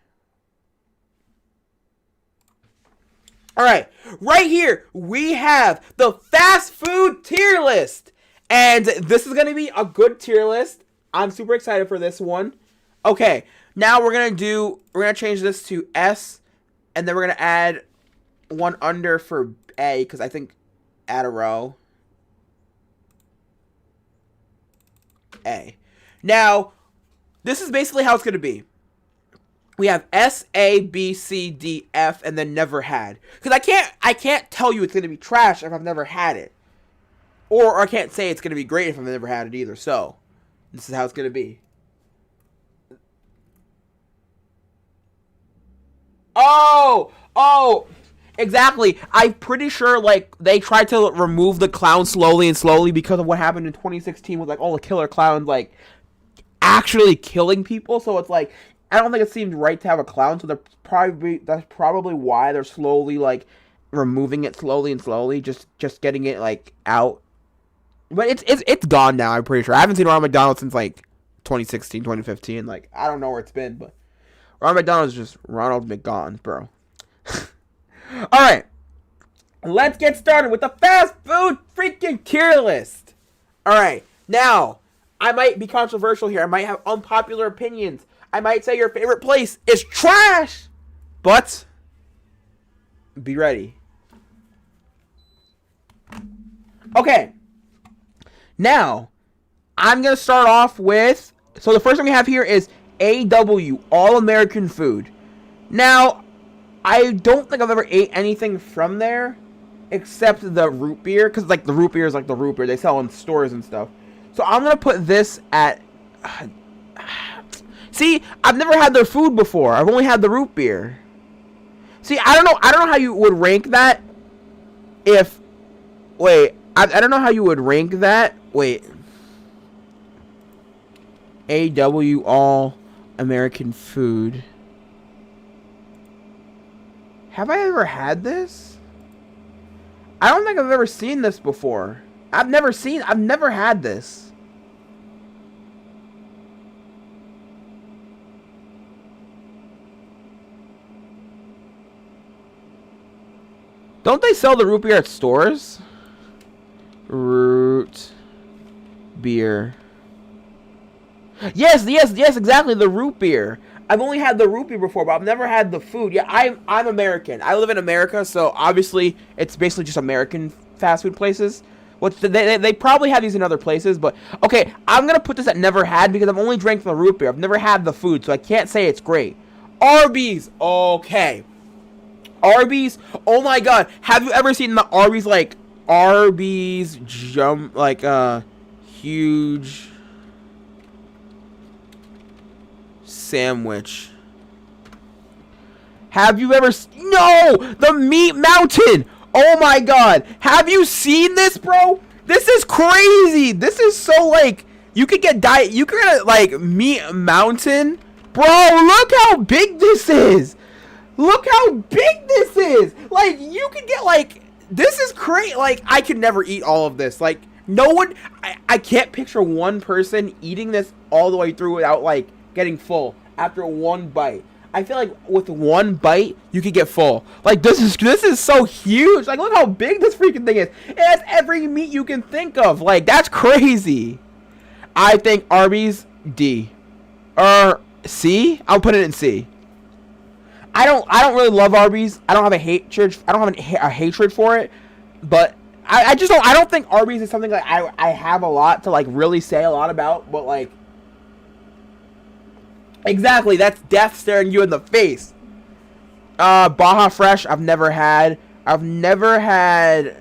Alright, right here, we have the fast food tier list. And this is going to be a good tier list. I'm super excited for this one. Okay, now we're going to change this to S. And then we're going to add one under for A, because I think add a row. A. Now, this is basically how it's going to be. We have S, A, B, C, D, F, and then never had. Because I can't tell you it's going to be trash if I've never had it. Or I can't say it's going to be great if I've never had it either. So, this is how it's going to be. Oh, exactly. I'm pretty sure, like, they tried to remove the clown slowly because of what happened in 2016 with, like, all the killer clowns, like, actually killing people. So it's like, I don't think it seemed right to have a clown, so that's probably why they're slowly, like, removing it slowly, just getting it, like, out. But it's gone now, I'm pretty sure. I haven't seen Ronald McDonald since, like, 2016, 2015. Like, I don't know where it's been, but Ronald McDonald's just Ronald McGone, bro. Alright, let's get started with the fast food freaking tier list. Alright, now, I might be controversial here. I might have unpopular opinions. I might say your favorite place is trash. But, be ready. Okay. Now, I'm going to start off with, so the first thing we have here is AW, All American Food. Now, I don't think I've ever ate anything from there except the root beer, because, like, the root beer is like the root beer. They sell in stores and stuff. So I'm going to put this at, see, I've never had their food before. I've only had the root beer. See, I don't know how you would rank that if, wait, I don't know how you would rank that. Wait. AW All American Food. Have I ever had this? I don't think I've ever seen this before. I've never had this. Don't they sell the root beer at stores? Root beer. Yes, exactly, the root beer. I've only had the root beer before, but I've never had the food. Yeah, I'm American. I live in America, so obviously it's basically just American fast food places. They probably have these in other places, but okay, I'm gonna put this at never had because I've only drank the root beer. I've never had the food, so I can't say it's great. Arby's, okay. Arby's, oh my god, have you ever seen the Arby's, like, Arby's jump, like, huge sandwich? Have you ever, no, the Meat Mountain, oh my god, have you seen this, bro? This is crazy. This is so, like, you could get you could get, like, Meat Mountain, bro. Look how big this is. Look how big this is. Like, you could get, like, this is crazy. Like, I could never eat all of this. Like, no one, I can't picture one person eating this all the way through without, like, getting full after one bite. I feel like with one bite, you could get full. Like, this is so huge. Like, look how big this freaking thing is. It has every meat you can think of. Like, that's crazy. I think Arby's, D. Or C? I'll put it in C. I don't really love Arby's. I don't have a hatred for it, but I don't think Arby's is something that I have a lot to, like, really say a lot about, but, like, exactly, that's death staring you in the face. Baja Fresh, I've never had. I've never had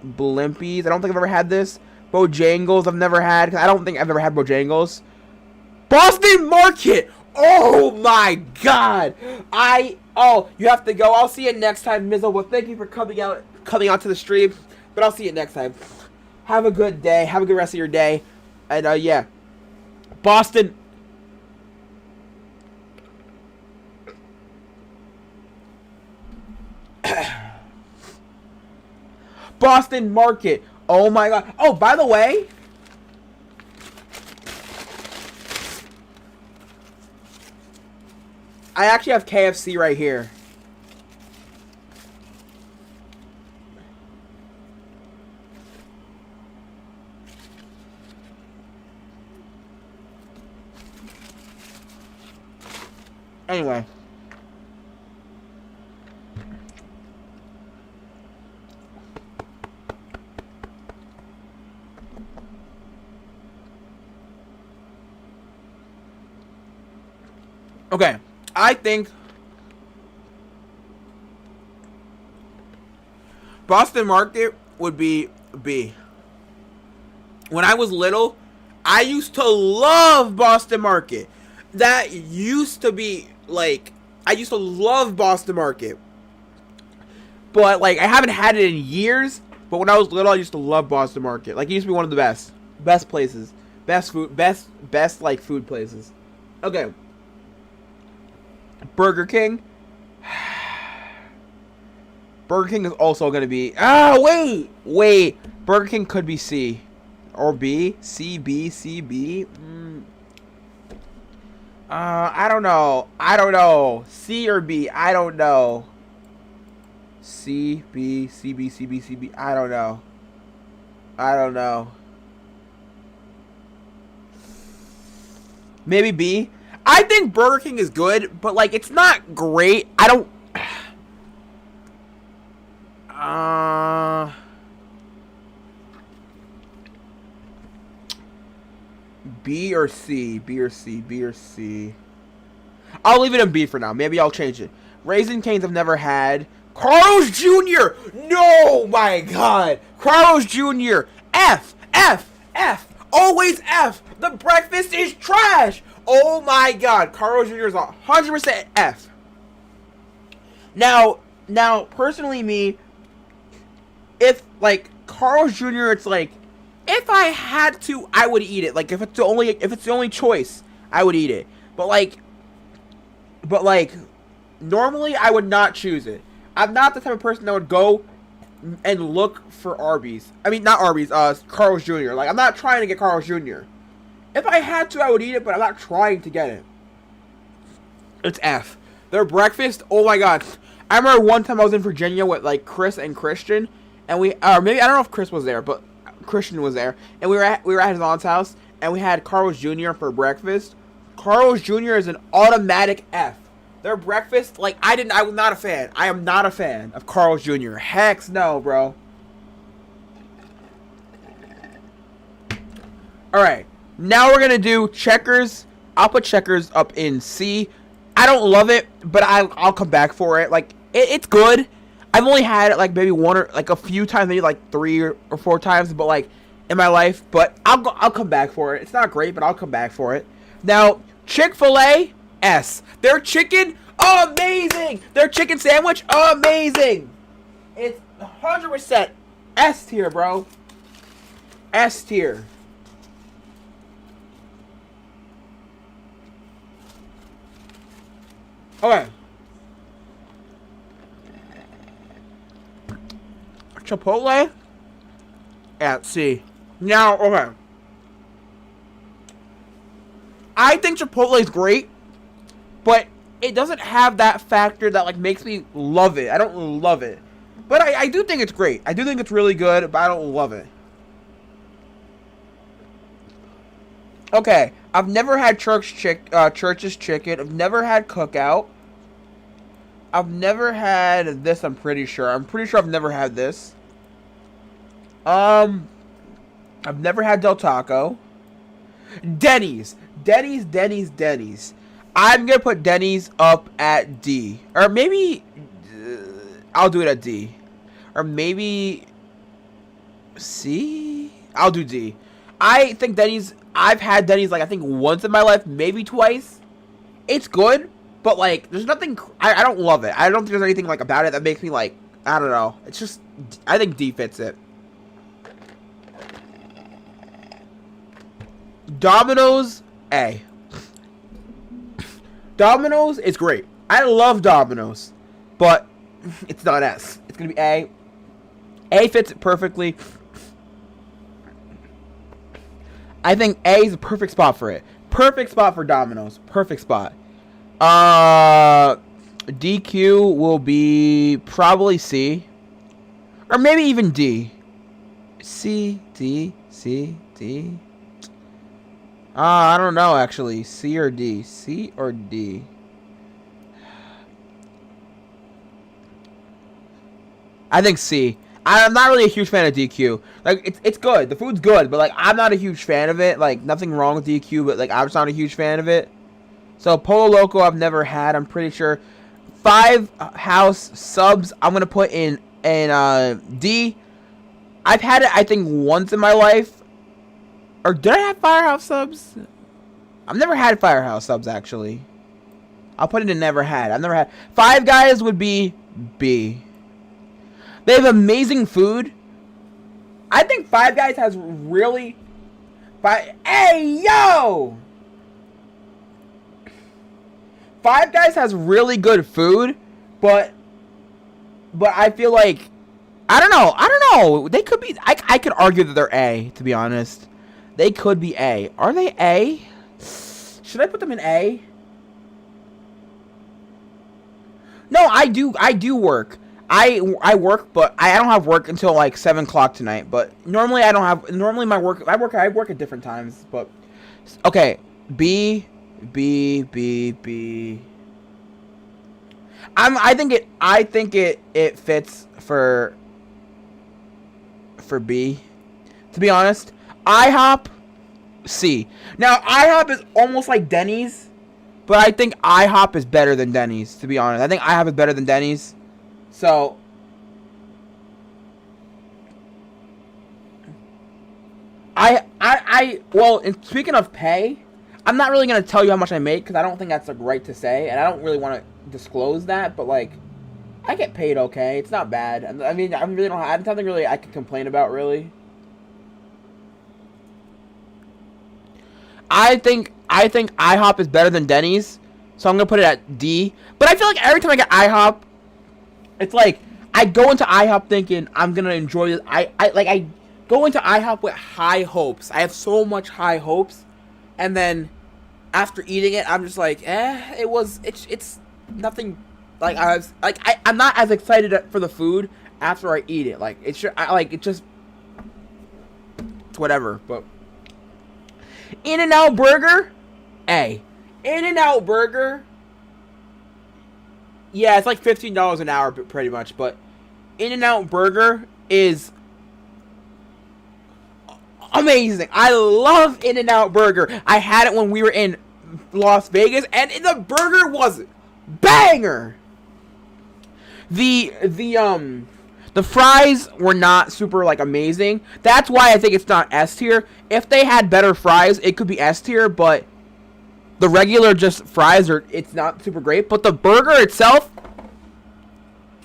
Blimpies. I don't think I've ever had this. Bojangles, I've never had. I don't think I've ever had Bojangles. Boston Market. Oh my god. You have to go. I'll see you next time, Mizzle. Well, thank you for coming out to the stream. But I'll see you next time. Have a good day. Have a good rest of your day. And yeah. Boston. Boston Market. Oh my god. Oh, by the way, I actually have KFC right here. Anyway. Okay, I think Boston Market would be B. When I was little, I used to love Boston Market. That used to be, like, I used to love Boston Market. But, like, I haven't had it in years. But when I was little, I used to love Boston Market. Like, it used to be one of the best places. Best food, best, like, food places. Okay. Burger King. Burger King is also going to be... Wait. Burger King could be C. Or B. C, B, C, B. I don't know. C or B. I don't know. C, B, C, B, C, B, C, B. I don't know. Maybe B. I think Burger King is good, but, like, it's not great. I don't... B or C? B or C? B or C? I'll leave it in B for now. Maybe I'll change it. Raisin Cane's I've never had. Carl's Jr. No, my God. Carl's Jr. F. Always F. The breakfast is trash. Oh, my God. Carl's Jr. is 100% F. Now, personally, me, if, like, Carl's Jr., it's like, if I had to, I would eat it. Like, if it's the only choice, I would eat it. But like, normally I would not choose it. I'm not the type of person that would go and look for Arby's. I mean, not Arby's, Carl's Jr. Like, I'm not trying to get Carl's Jr. If I had to, I would eat it, but I'm not trying to get it. It's F. Their breakfast, oh my God. I remember one time I was in Virginia with, like, Chris and Christian, and maybe, I don't know if Chris was there, but Christian was there, and we were at his aunt's house, and we had Carl's Jr. for breakfast. Carl's Jr. is an automatic F. Their breakfast, like, I was not a fan. I am not a fan of Carl's Jr. Heck no, bro. Alright, now we're gonna do Checkers. I'll put Checkers up in C. I don't love it, but I'll come back for it. Like, it's good. I've only had it, like, maybe one or, like, a few times, maybe, like, 3 or 4 times, but, like, in my life. But I'll come back for it. It's not great, but I'll come back for it. Now, Chick-fil-A, S. Their chicken, amazing. Their chicken sandwich, amazing. It's 100% S tier, bro. S tier. Okay. Chipotle at C. Now, okay. I think Chipotle is great, but it doesn't have that factor that, like, makes me love it. I don't love it. But I do think it's great. I do think it's really good, but I don't love it. Okay. I've never had Church's Chicken. I've never had Cookout. I've never had this, I'm pretty sure. I'm pretty sure I've never had this. I've never had Del Taco. Denny's. I'm gonna put Denny's up at D. Or maybe... I'll do it at D. Or maybe... C? I'll do D. I think Denny's... I've had Denny's, like, I think once in my life. Maybe twice. It's good. But, like, there's nothing... I don't love it. I don't think there's anything, like, about it that makes me, like... I don't know. It's just... I think D fits it. Domino's, A. Domino's is great. I love Domino's. But it's not S. It's going to be A. A fits it perfectly. I think A is a perfect spot for it. Perfect spot for Domino's. Perfect spot. DQ will be probably C. Or maybe even D. C, D, C, D. I don't know, actually. C or D. C or D. I think C. I'm not really a huge fan of DQ. Like, it's good. The food's good, but, like, I'm not a huge fan of it. Like, nothing wrong with DQ, but, like, I'm just not a huge fan of it. So, Polo Loco I've never had, I'm pretty sure. Firehouse Subs, I'm going to put in D. I've had it, I think, once in my life. Or did I have Firehouse Subs? I've never had Firehouse Subs, actually. I'll put it in never had. I've never had. Five Guys would be B. They have amazing food. I think Five Guys has really... Hey, yo! Five Guys has really good food, but I feel like... I don't know. They could be... I could argue that they're A, to be honest. They could be A. Are they A? Should I put them in A? No, I do work. I work, but I don't have work until like 7 o'clock tonight. But normally I don't have. Normally my work. I work at different times. But okay, B. I think it fits for B. To be honest, IHOP C. Now IHOP is almost like Denny's. But I think IHOP is better than Denny's, to be honest. I think IHOP is better than Denny's. So, well, speaking of pay, I'm not really going to tell you how much I make, because I don't think that's, like, right to say, and I don't really want to disclose that, but, like, I get paid okay. It's not bad. I mean, I really don't have something really I can complain about, really. I think IHOP is better than Denny's, so I'm gonna put it at D. But I feel like every time I get IHOP, it's like I go into IHOP thinking I'm gonna enjoy this. I go into IHOP with high hopes. I have so much high hopes, and then after eating it, I'm just like, it's nothing. Like I'm not as excited for the food after I eat it. Like it's whatever, but. In-N-Out Burger, A. In-N-Out Burger, yeah, it's like $15 an hour, pretty much. But In-N-Out Burger is amazing. I love In-N-Out Burger. I had it when we were in Las Vegas, and the burger was banger. The fries were not super, like, amazing. That's why I think it's not S tier. If they had better fries, it could be S tier, but the regular just fries it's not super great. But the burger itself,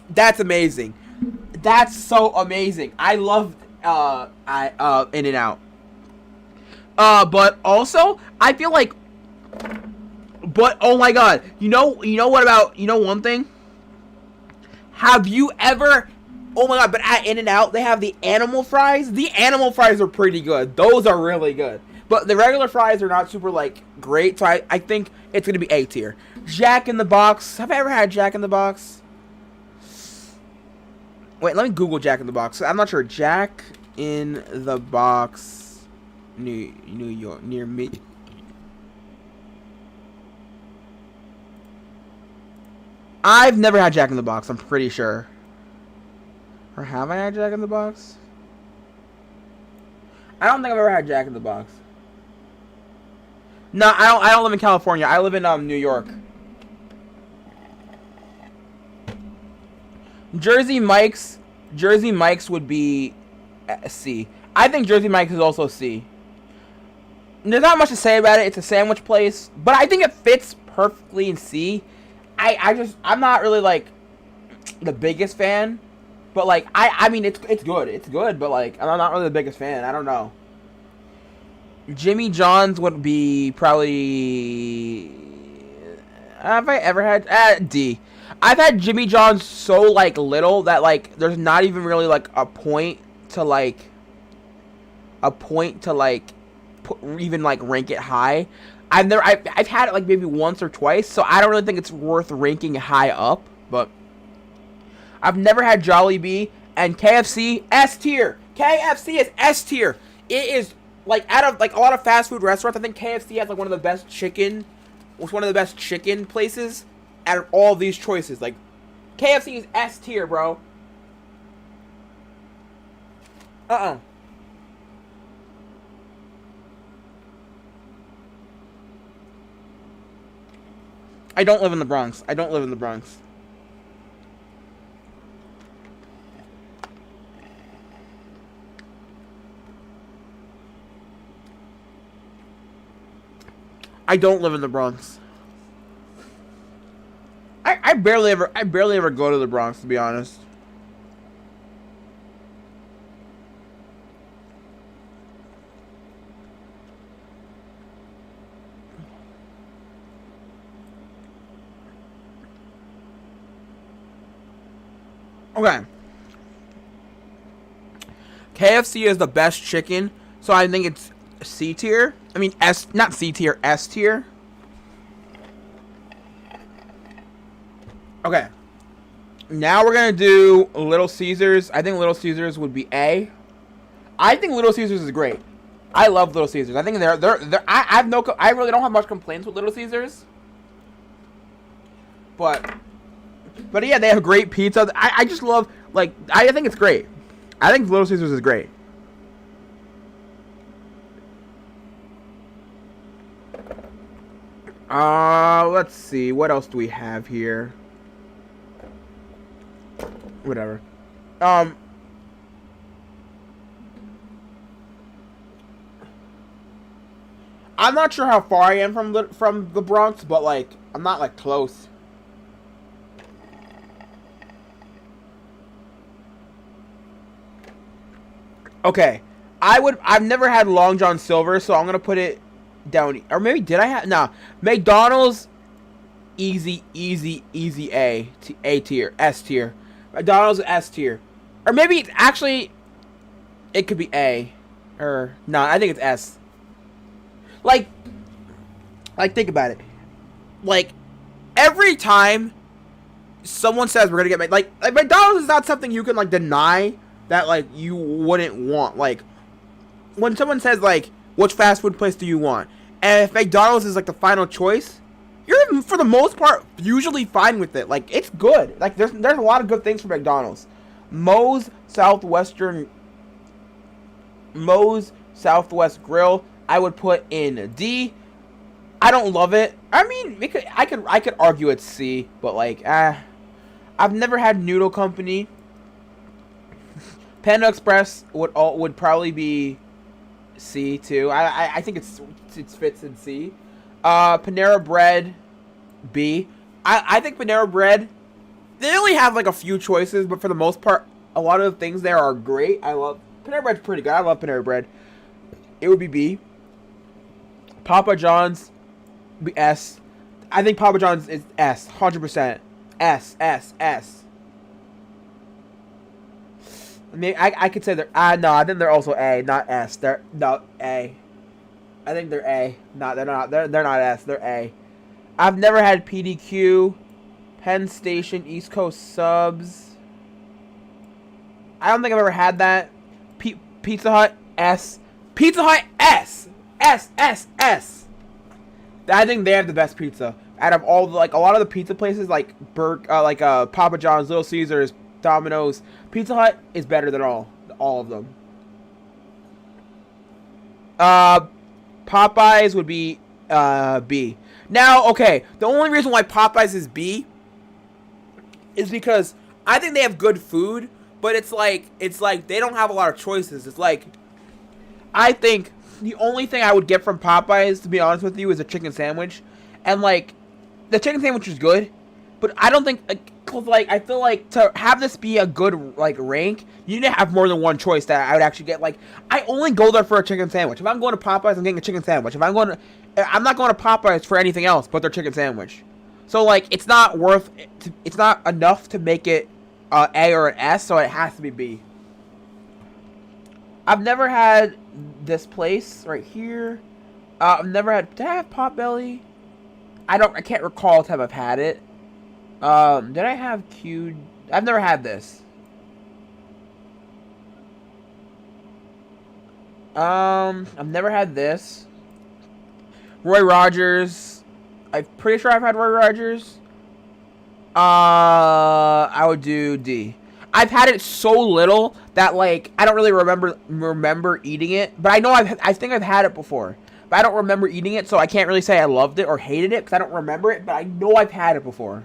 that's amazing. That's so amazing. I love In-N-Out. But also, I feel like, but oh my god, you know one thing? Have you ever... Oh my god, but at In-N-Out, they have the animal fries. The animal fries are pretty good. Those are really good. But the regular fries are not super, like, great. So I think it's going to be A tier. Jack in the Box. Have I ever had Jack in the Box? Wait, let me Google Jack in the Box. I'm not sure. Jack in the Box. New York. Near me. I've never had Jack in the Box. I'm pretty sure. Or have I had Jack in the Box? I don't think I've ever had Jack in the Box. No, I don't live in California. I live in New York. Jersey Mike's would be C. I think Jersey Mike's is also C. There's not much to say about it. It's a sandwich place, but I think it fits perfectly in C. I'm not really like the biggest fan. But, like, I mean, it's good. It's good, but, like, I'm not really the biggest fan. I don't know. Jimmy John's would be probably... Have I ever had... D. I've had Jimmy John's so, like, little that, like, there's not even really, like, a point to, like... even, like, rank it high. I've had it, like, maybe once or twice, so I don't really think it's worth ranking high up, but... I've never had Jollibee, and KFC, S tier. KFC is S tier. It is, like, out of, like, a lot of fast food restaurants, I think KFC has, like, one of the best chicken places out of all of these choices. Like, KFC is S tier, bro. Uh-uh. I don't live in the Bronx. I don't live in the Bronx. I don't live in the Bronx. I barely ever go to the Bronx, to be honest. Okay. KFC is the best chicken, so I think it's C tier. I mean S, not C tier, S tier. Okay. Now we're gonna do Little Caesars. I think Little Caesars would be A. I think Little Caesars is great. I love Little Caesars. I think I really don't have much complaints with Little Caesars. But yeah, they have great pizza. I just love, like, I think it's great. I think Little Caesars is great. Let's see. What else do we have here? Whatever. I'm not sure how far I am from the Bronx, but, like, I'm not, like, close. Okay, I've never had Long John Silver, so I'm gonna put it down. Or maybe did I have? Nah, McDonald's, easy A tier, S tier. McDonald's S tier, or maybe actually, it could be A, or no, I think it's S. Like think about it. Like every time someone says we're gonna get like McDonald's is not something you can like deny that like you wouldn't want. Like when someone says like which fast food place do you want, and if McDonald's is like the final choice, you're for the most part usually fine with it. Like it's good. Like there's a lot of good things for McDonald's. Moe's Southwest Grill I would put in D. I don't love it. I mean, I could argue it's C, but like I've never had Noodle Company. Panda Express would probably be C too. I think it fits in C. Panera Bread, B. I think Panera Bread, they only have like a few choices, but for the most part, a lot of the things there are great. Panera Bread's pretty good. I love Panera Bread. It would be B. Papa John's, be S. I think Papa John's is S, 100%. S. I mean, I could say they're no, I think they're also A, not S. They're A. I think they're A. No, they're not. They're not S. They're A. I've never had PDQ, Penn Station, East Coast Subs. I don't think I've ever had that. Pizza Hut, S. Pizza Hut, S. S. I think they have the best pizza out of all the, like, a lot of the pizza places like Papa John's, Little Caesars, Domino's. Pizza Hut is better than all of them. Popeyes would be B. Now, okay, the only reason why Popeyes is B is because I think they have good food, but it's like they don't have a lot of choices. It's like I think the only thing I would get from Popeyes, to be honest with you, is a chicken sandwich, and like the chicken sandwich is good, but I don't think cause like I feel like to have this be a good like rank, you need to have more than one choice that I would actually get. Like I only go there for a chicken sandwich. If I'm going to Popeyes, I'm getting a chicken sandwich. I'm not going to Popeyes for anything else but their chicken sandwich. So like it's not enough to make it A or an S, so it has to be B. I've never had this place right here. I've never had. Did I have Potbelly? I can't recall the time I've had it. Did I have Q? I've never had this. I've never had this. Roy Rogers. I'm pretty sure I've had Roy Rogers. I would do D. I've had it so little that like I don't really remember eating it. But I know I think I've had it before. But I don't remember eating it, so I can't really say I loved it or hated it because I don't remember it. But I know I've had it before.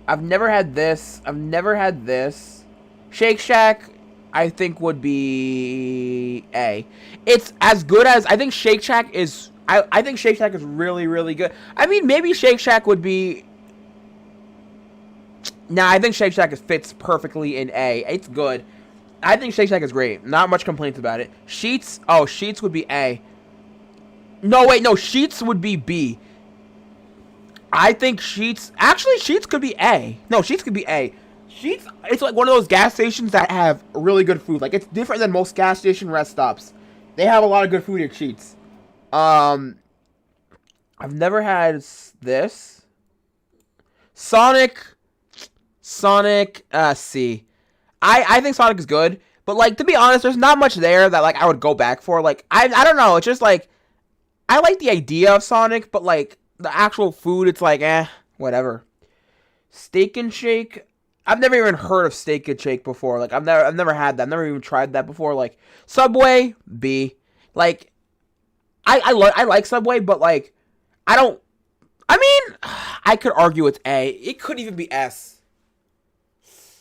I've never had this. I've never had this. Shake Shack, I think would be A. It's as good as I think Shake Shack is. I think Shake Shack is really, really good. I mean, maybe Shake Shack would be. Nah, I think Shake Shack fits perfectly in A. It's good. I think Shake Shack is great. Not much complaints about it. Sheets. Oh, Sheets would be A. No, wait, no. Sheets would be B. I think Sheets. Actually, Sheets could be A. No, Sheets could be A. Sheets. It's like one of those gas stations that have really good food. Like it's different than most gas station rest stops. They have a lot of good food at Sheets. I've never had this. Sonic, C. I think Sonic is good, but like to be honest, there's not much there that like I would go back for. Like I don't know, it's just like I like the idea of Sonic, but like the actual food, it's like whatever. Steak and Shake. I've never even heard of Steak and Shake before. Like I've never had that. I've never even tried that before. Like Subway, B. Like I like Subway, but like I don't. I mean, I could argue it's A. It could even be S.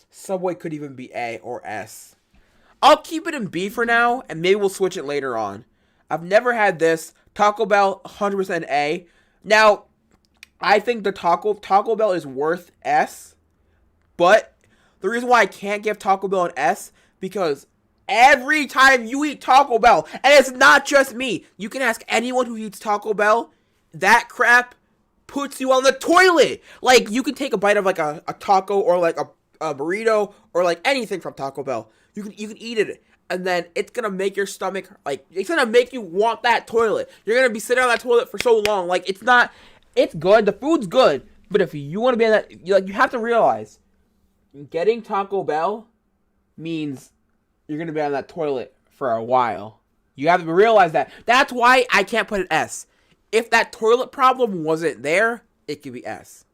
Subway could even be A or S. I'll keep it in B for now, and maybe we'll switch it later on. I've never had this. Taco Bell, 100% A. Now, I think the Taco Bell is worth S, but the reason why I can't give Taco Bell an S, because every time you eat Taco Bell, and it's not just me, you can ask anyone who eats Taco Bell, that crap puts you on the toilet. Like, you can take a bite of like a taco or like a burrito or like anything from Taco Bell. You can eat it, and then it's gonna make your stomach, like, it's gonna make you want that toilet. You're gonna be sitting on that toilet for so long. Like, it's good, the food's good, but if you want to be in that, you have to realize, getting Taco Bell means you're gonna be on that toilet for a while. You have to realize that. That's why I can't put an S. If that toilet problem wasn't there, it could be S.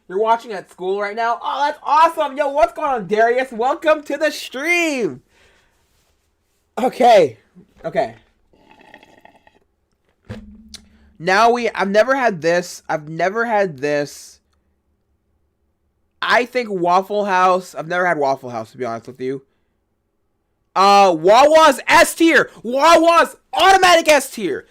You're watching at school right now? Oh, that's awesome! Yo, what's going on, Darius? Welcome to the stream! Okay. Now I've never had this. I think Waffle House. I've never had Waffle House, to be honest with you. Wawa's S tier! Wawa's automatic S tier!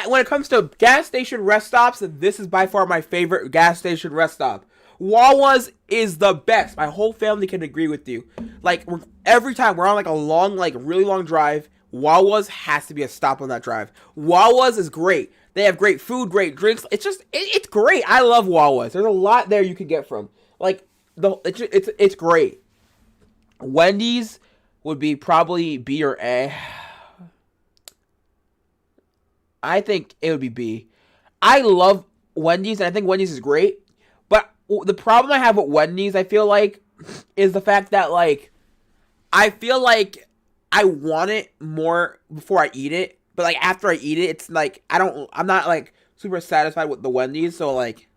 When it comes to gas station rest stops, this is by far my favorite gas station rest stop. Wawa's is the best. My whole family can agree with you. Like, every time we're on like a long, like really long drive, Wawa's has to be a stop on that drive. Wawa's is great. They have great food, great drinks. It's just, it's great. I love Wawa's. There's a lot there you can get from. Like, it's great. Wendy's would be probably B or A. I think it would be B. I love Wendy's, and I think Wendy's is great. But the problem I have with Wendy's, I feel like, is the fact that, like, I feel like I want it more before I eat it. But, like, after I eat it, it's like, I'm not, like, super satisfied with the Wendy's. So, like,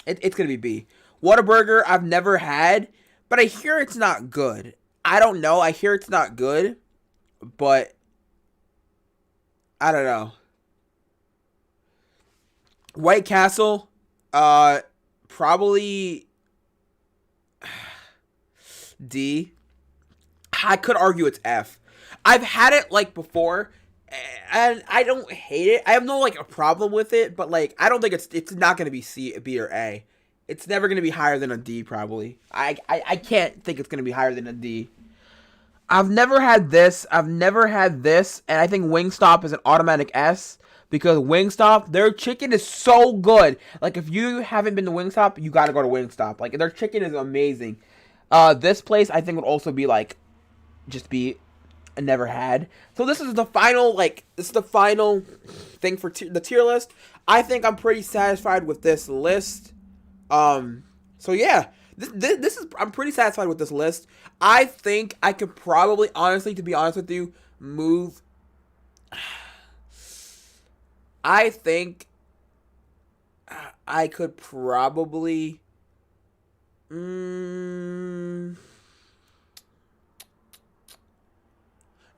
it's going to be B. Whataburger, I've never had, but I hear it's not good. I don't know. I hear it's not good, but I don't know. White Castle, probably D. I could argue it's F. I've had it, like, before, and I don't hate it. I have no, like, a problem with it, but, like, I don't think it's not going to be C, B, or A. It's never going to be higher than a D, probably. I can't think it's going to be higher than a D. I've never had this, and I think Wingstop is an automatic S. Because Wingstop, their chicken is so good. Like, if you haven't been to Wingstop, you gotta go to Wingstop. Like, their chicken is amazing. This place, I think, would also be, like, just be never had. So this is the final, thing for the tier list. I think I'm pretty satisfied with this list. So yeah. This is, I'm pretty satisfied with this list. I think I could probably, honestly, to be honest with you, move... I think I could probably...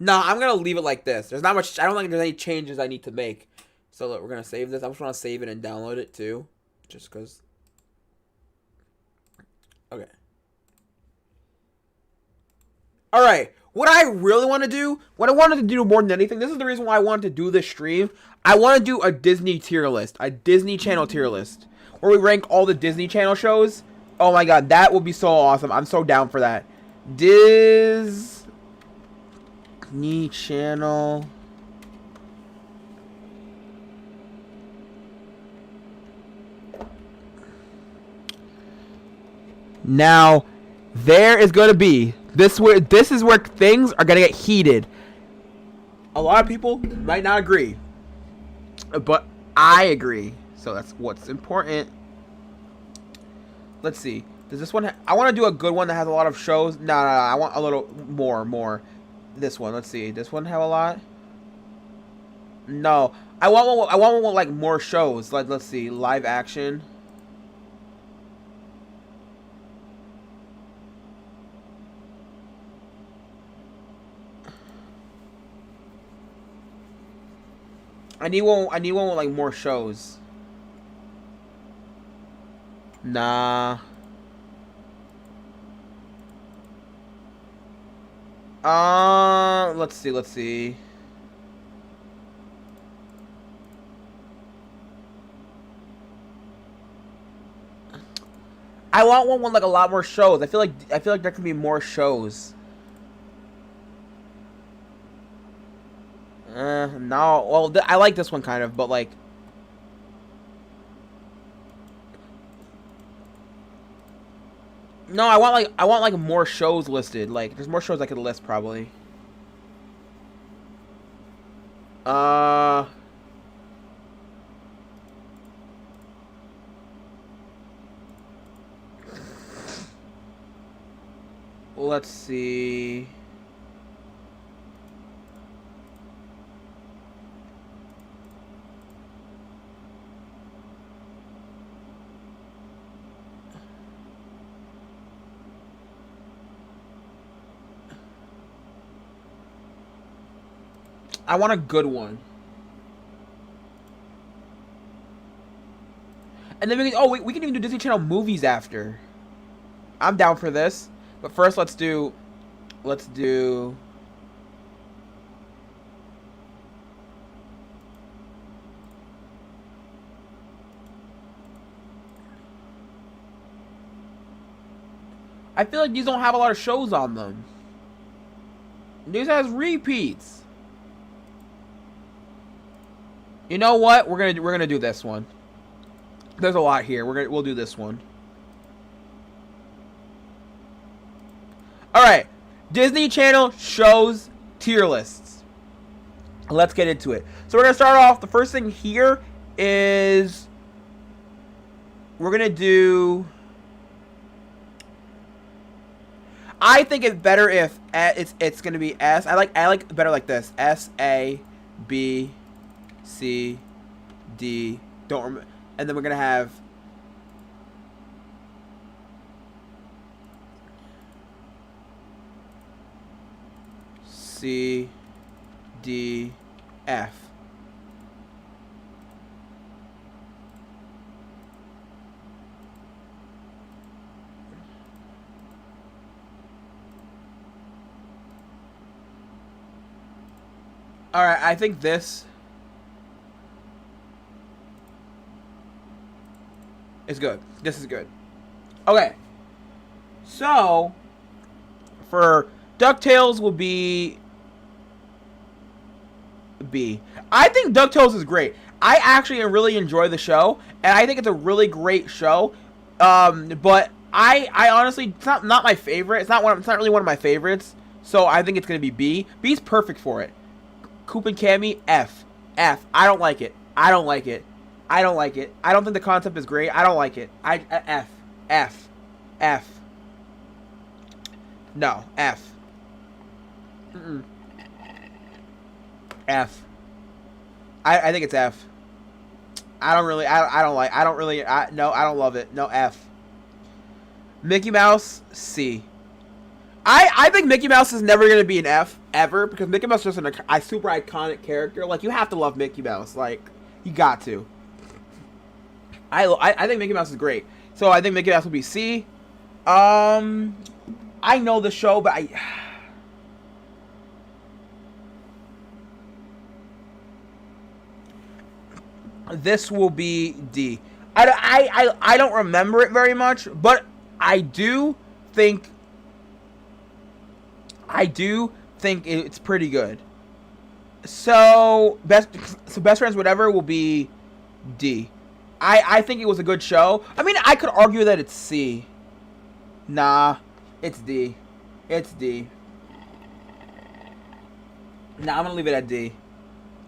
No, I'm gonna leave it like this. There's not much. I don't think there's any changes I need to make. So look, we're gonna save this. I just want to save it and download it too, just cause. Okay. All right. What I really want to do, what I wanted to do more than anything, this is the reason why I wanted to do this stream. I want to do a Disney tier list, a Disney Channel tier list, where we rank all the Disney Channel shows. Oh my god, that would be so awesome. I'm so down for that. Disney Channel. Now, there is going to be this is where things are going to get heated. A lot of people might not agree, but I agree. So that's what's important. Let's see. Does this one? I want to do a good one that has a lot of shows. No. I want a little more. This one. Let's see. This one have a lot. No. I want one with like more shows. Like, let's see. Live action. I need one with like more shows. Nah. Let's see. I want one with like a lot more shows. I feel like there can be more shows. No. Well, I like this one kind of, but like. No, I want like more shows listed. Like, there's more shows I could list probably. Let's see. I want a good one. And then we can even do Disney Channel movies after. I'm down for this. But first let's do I feel like these don't have a lot of shows on them. These has repeats. You know what? We're gonna do this one. There's a lot here. We'll do this one. All right, Disney Channel shows tier lists. Let's get into it. So we're gonna start off. The first thing here is we're gonna do. I think it's better if it's gonna be S. I like better like this. S A B C D. Don't remember. And then we're gonna have C D F. All right, I think this is good. This is good. Okay. So, for DuckTales will be B. I think DuckTales is great. I actually really enjoy the show, and I think it's a really great show. But I honestly, it's not my favorite. It's not really one of my favorites. So I think it's gonna be B. B's perfect for it. Coop and Cammy, F. I don't like it. I don't think the concept is great. I don't like it. F. No, F. F. I think it's F. I don't love it. No, F. Mickey Mouse, C. I think Mickey Mouse is never going to be an F. ever, because Mickey Mouse is just a super iconic character. Like, you have to love Mickey Mouse. Like, you got to. I think Mickey Mouse is great. So I think Mickey Mouse will be C. I know the show, but this will be D. I don't remember it very much, but I do think it's pretty good. So best friends whatever will be D. I think it was a good show. I mean, I could argue that it's C. Nah, it's D. It's D. Nah, I'm gonna leave it at D.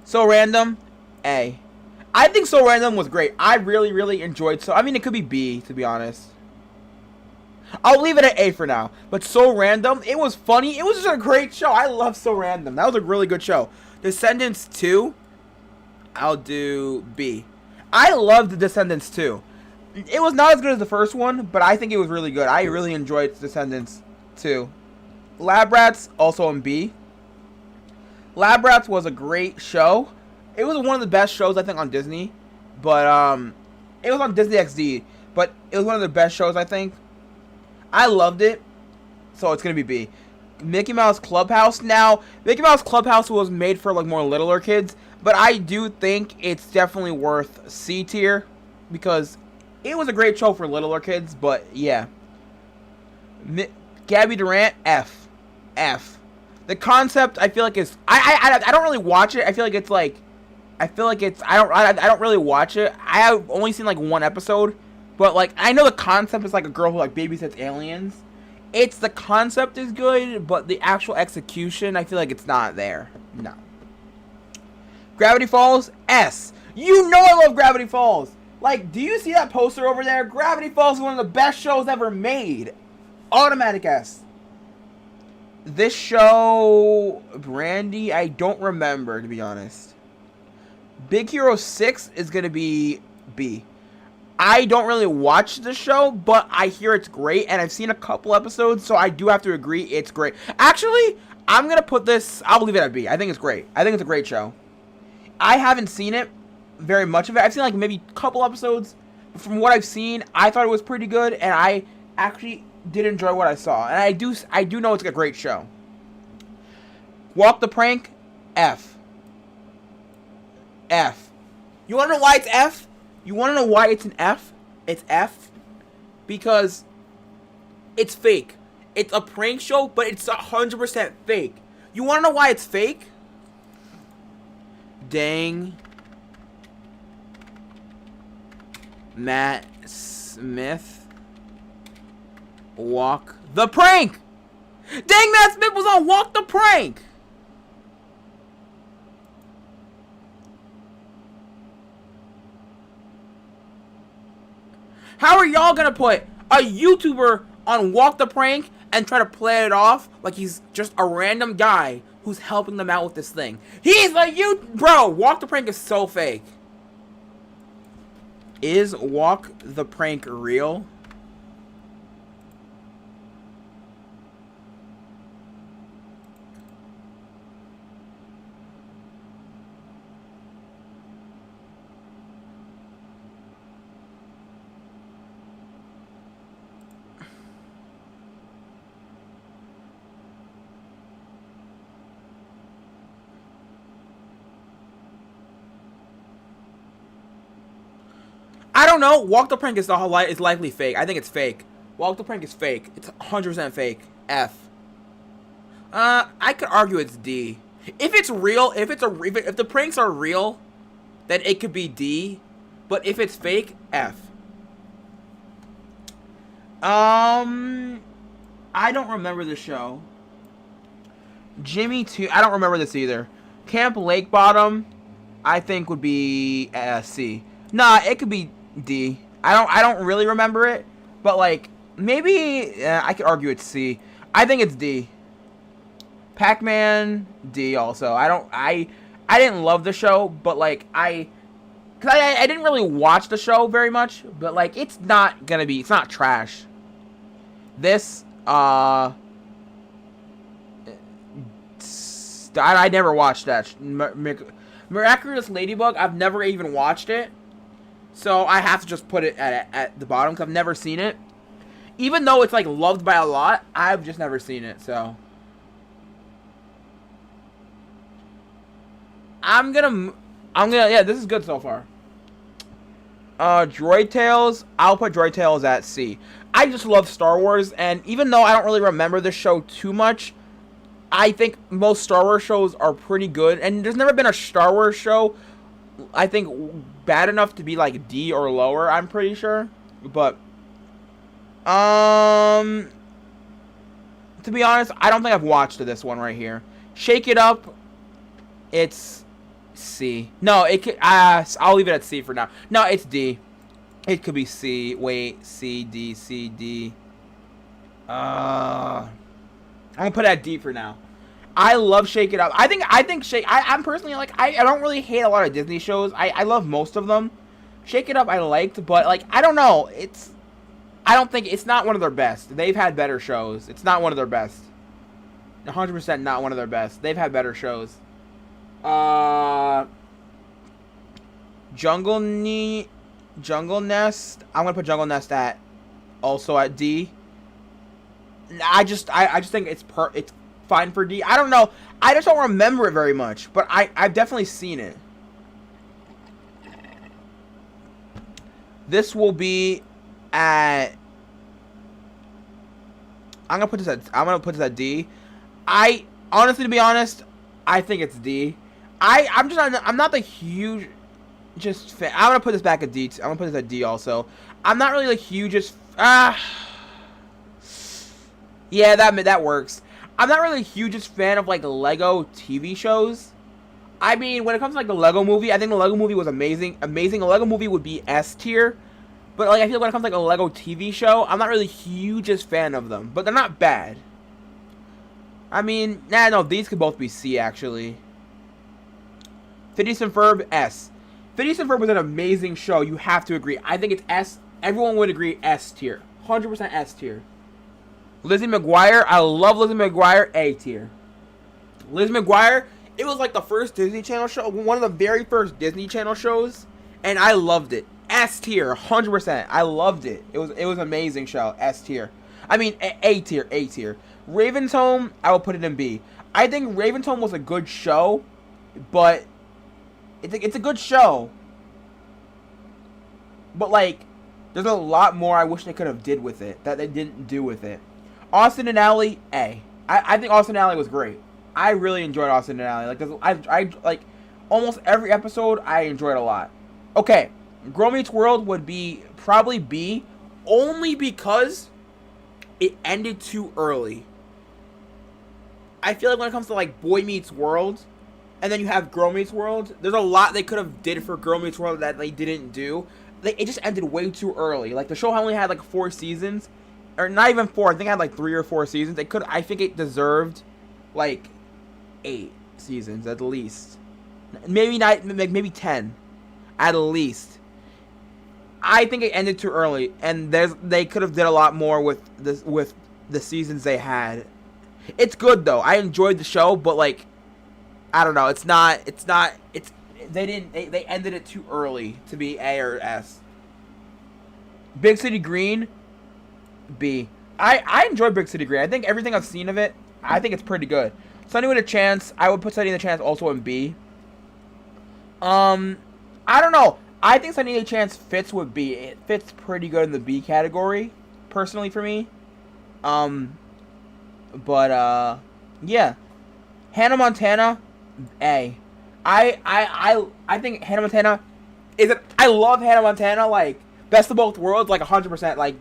So Random, A. I think So Random was great. I really enjoyed So. I mean, it could be B, to be honest. I'll leave it at A for now. But So Random, it was funny. It was just a great show. I love So Random. That was a really good show. Descendants 2, I'll do B. I loved The Descendants 2. It was not as good as the first one, but I think it was really good. I really enjoyed Descendants 2. Lab Rats, also in B. Lab Rats was a great show. It was one of the best shows, I think, on Disney. But, it was on Disney XD. But it was one of the best shows, I think. I loved it. So it's going to be B. Mickey Mouse Clubhouse. Now, Mickey Mouse Clubhouse was made for, like, more littler kids. But I do think it's definitely worth C tier. Because it was a great show for littler kids. But, yeah. Gabby Durant, F. F. The concept, I feel like, is... I don't really watch it. I feel like it's, like... I don't really watch it. I have only seen, like, one episode. But, like, I know the concept is, like, a girl who, like, babysits aliens. The concept is good, but the actual execution, I feel like it's not there. No. Gravity Falls, S. You know I love Gravity Falls. Like, do you see that poster over there? Gravity Falls is one of the best shows ever made. Automatic S. This show, Brandy, I don't remember, to be honest. Big Hero 6 is going to be B. I don't really watch the show, but I hear it's great, and I've seen a couple episodes, so I do have to agree it's great. Actually, I'm going to put this, I'll leave it at B. I think it's great. I think it's a great show. I haven't seen it, very much of it. I've seen, like, maybe a couple episodes. From what I've seen, I thought it was pretty good, and I actually did enjoy what I saw. And I do know it's a great show. Walk the Prank, F. F. You want to know why it's F? You want to know why it's an F? It's F because it's fake. It's a prank show, but it's 100% fake. You want to know why it's fake? Dang. Matt Smith. Walk the Prank. Dang, Matt Smith was on Walk the Prank. How are y'all gonna put a YouTuber on Walk the Prank and try to play it off like he's just a random guy who's helping them out with this thing? He's like, bro, Walk the Prank is so fake. Is Walk the Prank real? I don't know. Walk the Prank is likely fake. I think it's fake. Walk the Prank is fake. It's 100% fake. F. I could argue it's D. If it's real, if the pranks are real, then it could be D. But if it's fake, F. I don't remember the show. Jimmy 2. I don't remember this either. Camp Lake Bottom, I think would be C. Nah, it could be D. I don't really remember it, but like maybe I could argue it's C. I think it's D. Pac-Man, D also. I didn't love the show, but like I didn't really watch the show very much, but like it's not trash. This I never watched that. Miraculous Ladybug, I've never even watched it. So I have to just put it at the bottom because I've never seen it. Even though it's like loved by a lot, I've just never seen it. So yeah, this is good so far. Droid Tales, I'll put Droid Tales at C. I just love Star Wars, and even though I don't really remember this show too much, I think most Star Wars shows are pretty good, and there's never been a Star Wars show, I think, bad enough to be like D or lower, I'm pretty sure. But to be honest, I don't think I've watched this one right here. Shake It Up, it's C. No, it could, I'll leave it at C for now. No, it's D. It could be C. Wait, C, D, C, D. I'm gonna put it at D for now. I love Shake It Up. I'm personally like, I don't really hate a lot of Disney shows. I love most of them. Shake It Up I liked, but like, I don't know. I don't think, it's not one of their best. They've had better shows. It's not one of their best. 100% not one of their best. They've had better shows. Jungle Nest. I'm gonna put Jungle Nest also at D. I just think it's fine for D. I don't know. I just don't remember it very much, but I've definitely seen it. This will be at. I'm gonna put this at D. I honestly, to be honest, I think it's D. I'm not the huge fan. I'm gonna put this back at D. I'm gonna put this at D also. I'm not really the hugest. Yeah, that works. I'm not really the hugest fan of like Lego TV shows. I mean, when it comes to like the Lego Movie, I think the Lego Movie was amazing. A Lego Movie would be S tier. But like, I feel like when it comes to like a Lego TV show, I'm not really the hugest fan of them. But they're not bad. I mean, no, these could both be C actually. Phineas and Ferb, S. Phineas and Ferb was an amazing show. You have to agree. I think it's S. Everyone would agree S tier. 100% S tier. Lizzie McGuire, I love Lizzie McGuire, A tier. Lizzie McGuire, it was like the first Disney Channel show, one of the very first Disney Channel shows, and I loved it. S tier, 100%. I loved it. It was an amazing show. S tier. I mean, A tier, A tier. Raven's Home, I will put it in B. I think Raven's Home was a good show, but it's a good show. But like, there's a lot more I wish they could have did with it that they didn't do with it. Austin and Ally, A. I think Austin and Ally was great. I really enjoyed Austin and Ally. Like, I like almost every episode. I enjoyed a lot. Okay, Girl Meets World would be probably B, only because it ended too early. I feel like when it comes to like Boy Meets World, and then you have Girl Meets World, there's a lot they could have did for Girl Meets World that they didn't do. It just ended way too early. Like, the show only had like 4 seasons, or not even 4. I think it had like 3 or 4 seasons. I think it deserved like 8 seasons at least. Maybe not. Maybe 10, at least. I think it ended too early, and they could have did a lot more with the seasons they had. It's good though. I enjoyed the show, but like, I don't know. They ended it too early to be A or S. Big City Green, B. I enjoy Big City Green. I think everything I've seen of it, I think it's pretty good. Sunny with a Chance, I would put Sunny with a Chance also in B. I don't know. I think Sunny with a Chance fits with B. It fits pretty good in the B category, personally for me. But yeah. Hannah Montana, A. I think Hannah Montana is it. I love Hannah Montana, like best of both worlds, like 100%, like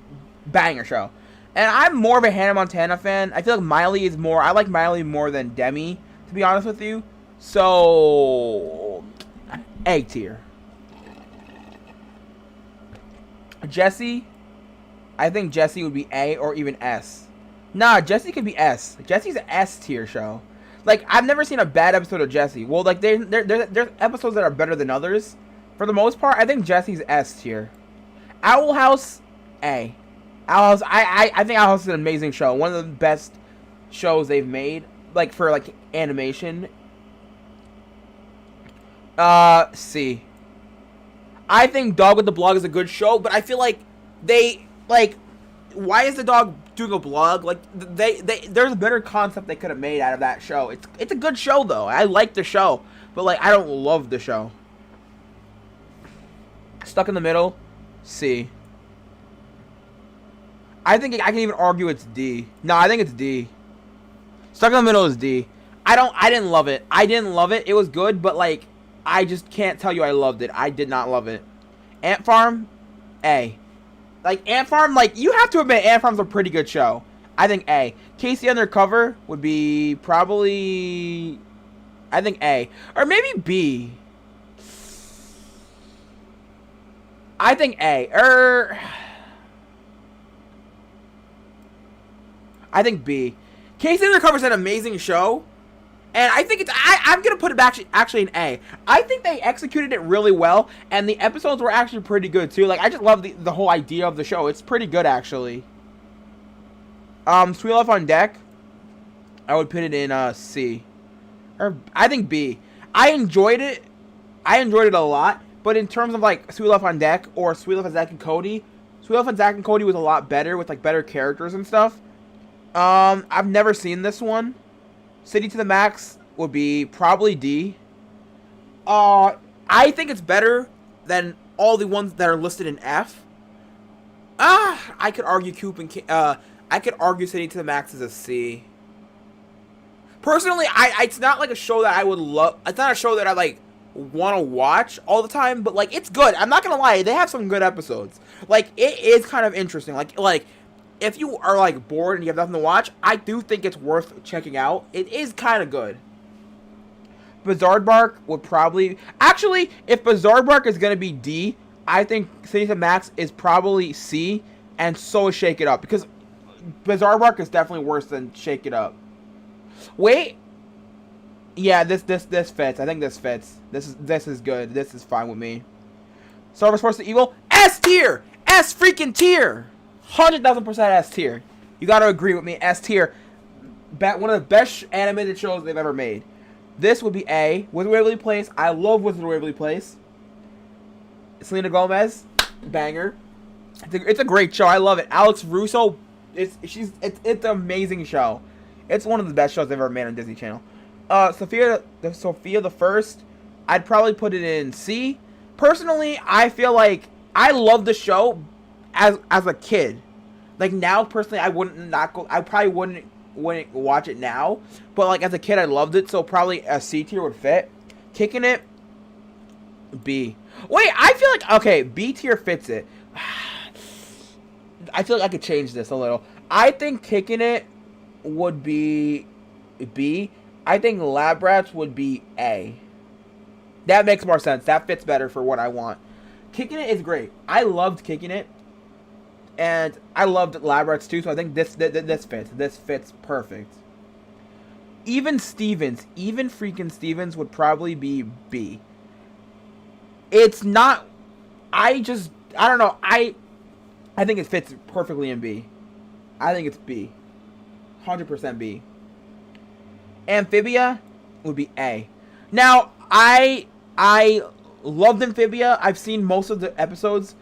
banger show. And I'm more of a Hannah Montana fan. I feel like Miley is more. I like Miley more than Demi, to be honest with you. So A tier. Jessie, I think Jessie would be A or even S. Nah, Jessie could be S. Jessie's an S tier show. Like, I've never seen a bad episode of Jessie. Well, like, there's episodes that are better than others. For the most part, I think Jessie's S tier. Owl House, A. Owl House, I think Owl House is an amazing show. One of the best shows they've made, like, for, like, animation. C. I think Dog with the Blog is a good show, but I feel like they, like, why is the dog doing a blog? Like, there's a better concept they could have made out of that show. It's a good show, though. I like the show, but, like, I don't love the show. Stuck in the Middle, C. I think I can even argue it's D. No, I think it's D. Stuck in the Middle is D. I didn't love it. I didn't love it. It was good, but, like, I just can't tell you I loved it. I did not love it. Ant Farm, A. Like, Ant Farm, like, you have to admit Ant Farm's a pretty good show. I think A. Casey Undercover would be probably, I think A. Or maybe B. I think A. I think B. Casey Undercover's an amazing show. And I think I'm going to put it actually in A. I think they executed it really well, and the episodes were actually pretty good, too. Like, I just love the whole idea of the show. It's pretty good, actually. Sweet Life on Deck, I would put it in C. Or, I think B. I enjoyed it. I enjoyed it a lot, but in terms of, like, Sweet Life on Deck or Sweet Life on Zack and Cody, Sweet Life on Zack and Cody was a lot better with, like, better characters and stuff. I've never seen this one. City to the Max would be probably D. I think it's better than all the ones that are listed in F. I could argue I could argue City to the Max is a C. Personally, it's not like a show that I would love. It's not a show that I like want to watch all the time, but like it's good. I'm not gonna lie, they have some good episodes. Like it is kind of interesting. Like. If you are, like, bored and you have nothing to watch, I do think it's worth checking out. It is kind of good. Bizarre Bark would probably... Actually, if Bizarre Bark is going to be D, I think City to Max is probably C, and so is Shake It Up. Because Bizarre Bark is definitely worse than Shake It Up. Wait. Yeah, this fits. I think this fits. This is good. This is fine with me. Star Wars Force of Evil, S tier! S freaking tier! 100,000% S tier. You gotta agree with me. S tier. One of the best animated shows they've ever made. This would be A. Wizard Waverly Place. I love Wizard Waverly Place. Selena Gomez. Banger. It's a great show. I love it. Alex Russo. It's an amazing show. It's one of the best shows they've ever made on Disney Channel. Sophia the First. I'd probably put it in C. Personally, I feel like I love the show as a kid. Like now, personally, I probably wouldn't watch it now. But like as a kid, I loved it, so probably a C tier would fit. Kicking It, B. Wait, I feel like okay, B tier fits it. I feel like I could change this a little. I think Kicking It would be B. I think Lab Rats would be A. That makes more sense. That fits better for what I want. Kicking It is great. I loved Kicking It. And I loved Lab Rats too, so I think this fits. This fits perfect. Even freaking Stevens would probably be B. It's not... I don't know. I think it fits perfectly in B. I think it's B. 100% B. Amphibia would be A. Now, I loved Amphibia. I've seen most of the episodes.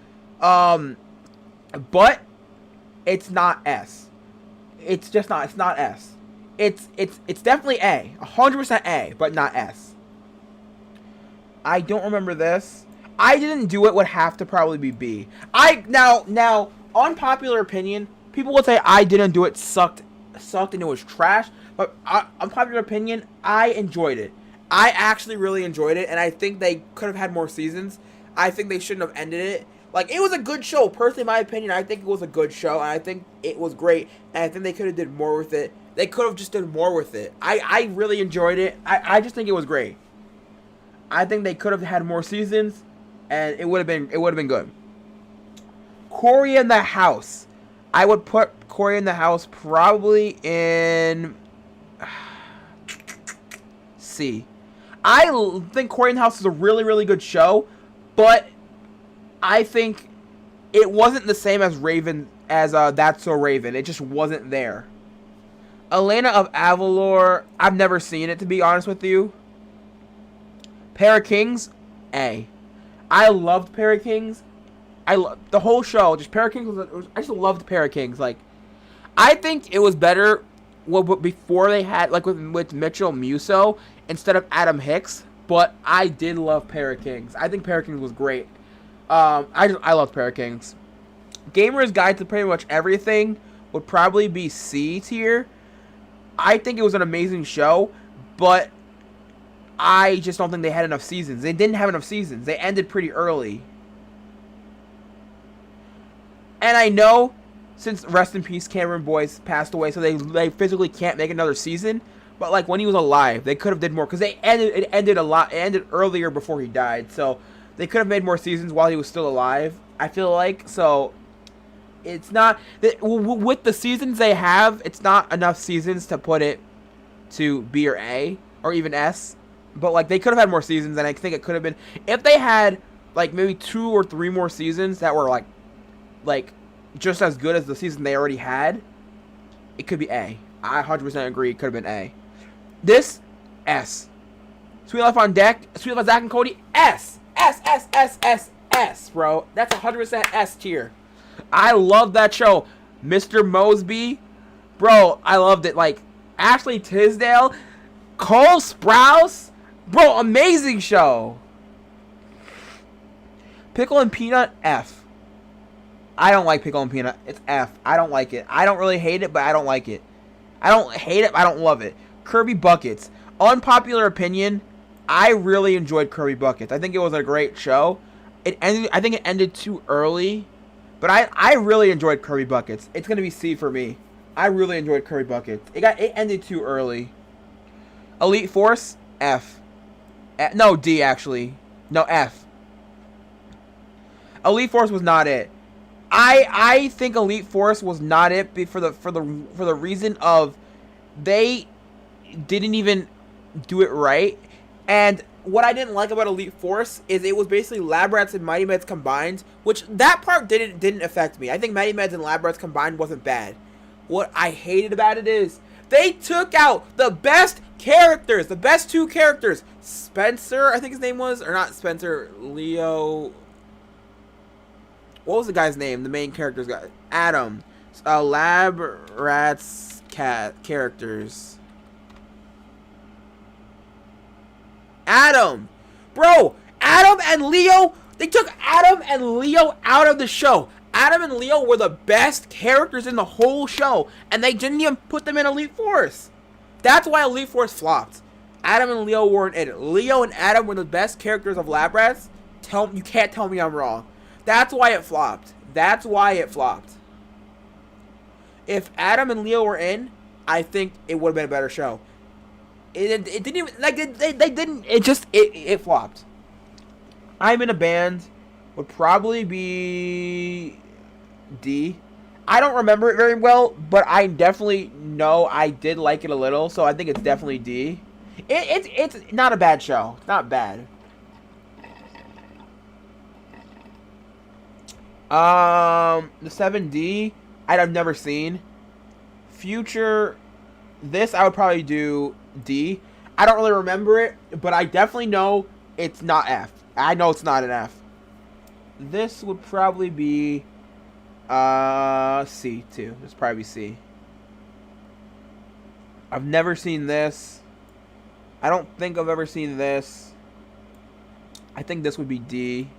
But it's not S. It's just not. It's not S. It's definitely A. 100% A, but not S. I don't remember this. I Didn't Do It would have to probably be B. Now, unpopular opinion, people would say I Didn't Do It sucked and it was trash. But unpopular opinion, I enjoyed it. I actually really enjoyed it, and I think they could have had more seasons. I think they shouldn't have ended it. Like, it was a good show. Personally, in my opinion, I think it was a good show, and I think it was great, and I think they could have did more with it. They could have just done more with it. I really enjoyed it. I just think it was great. I think they could have had more seasons, and it would have been good. Cory in the House. I would put Cory in the House probably in C. I think Cory in the House is a really, really good show, but I think it wasn't the same as That's So Raven. It just wasn't there. Elena of Avalor, I've never seen it, to be honest with you. Pair of Kings, A. I loved Pair of Kings. The whole show. Just Pair of Kings I just loved Pair of Kings. Like, I think it was better before they had like with Mitchell Musso instead of Adam Hicks. But I did love Pair of Kings. I think Pair of Kings was great. I loved Pair of Kings. Gamer's Guide to pretty much everything would probably be C tier. I think it was an amazing show, but I just don't think they had enough seasons. They didn't have enough seasons. They ended pretty early. And I know, since rest in peace Cameron Boyce passed away, so they physically can't make another season. But like when he was alive, they could have did more because it ended earlier before he died. So they could have made more seasons while he was still alive. I feel like so. It's not with the seasons they have. It's not enough seasons to put it to B or A or even S. But like they could have had more seasons, and I think it could have been if they had like maybe 2 or 3 more seasons that were like just as good as the season they already had. It could be A. I 100% agree. It could have been A. This S. Sweet Life on Deck. Sweet Life on Zach and Cody. S. S, bro. That's 100% S tier. I love that show. Mr. Mosby. Bro, I loved it. Like, Ashley Tisdale. Cole Sprouse. Bro, amazing show. Pickle and Peanut, F. I don't like Pickle and Peanut. It's F. I don't like it. I don't really hate it, but I don't like it. I don't hate it, but I don't love it. Kirby Buckets. Unpopular opinion, I really enjoyed Kirby Buckets. I think it was a great show. I think it ended too early. But I really enjoyed Kirby Buckets. It's going to be C for me. I really enjoyed Kirby Buckets. It ended too early. Elite Force, F. No, D actually. No, F. Elite Force was not it. I think Elite Force was not it for the reason of they didn't even do it right. And what I didn't like about Elite Force is it was basically Lab Rats and Mighty Meds combined, which that part didn't affect me. I think Mighty Meds and Lab Rats combined wasn't bad. What I hated about it is they took out the best characters, the best 2 characters. Spencer, I think his name was, or not Spencer, Leo. What was the guy's name? The main character's guy. Adam. Lab Rats characters. Adam. Bro, Adam and Leo, they took Adam and Leo out of the show. Adam and Leo were the best characters in the whole show, and they didn't even put them in Elite Force. That's why Elite Force flopped. Adam and Leo weren't in it. Leo and Adam were the best characters of Lab Rats. You can't tell me I'm wrong. That's why it flopped. That's why it flopped. If Adam and Leo were in, I think it would have been a better show. It didn't even, like, they didn't, it flopped. I'm in a Band would probably be D. I don't remember it very well, but I definitely know I did like it a little, so I think it's definitely D. It's not a bad show. It's not bad. The 7D, I've never seen. Future, this I would probably do D. I don't really remember it, but I definitely know it's not F. I know it's not an F. This would probably be C too. It's probably C. I've never seen this. I don't think I've ever seen this. I think this would be D.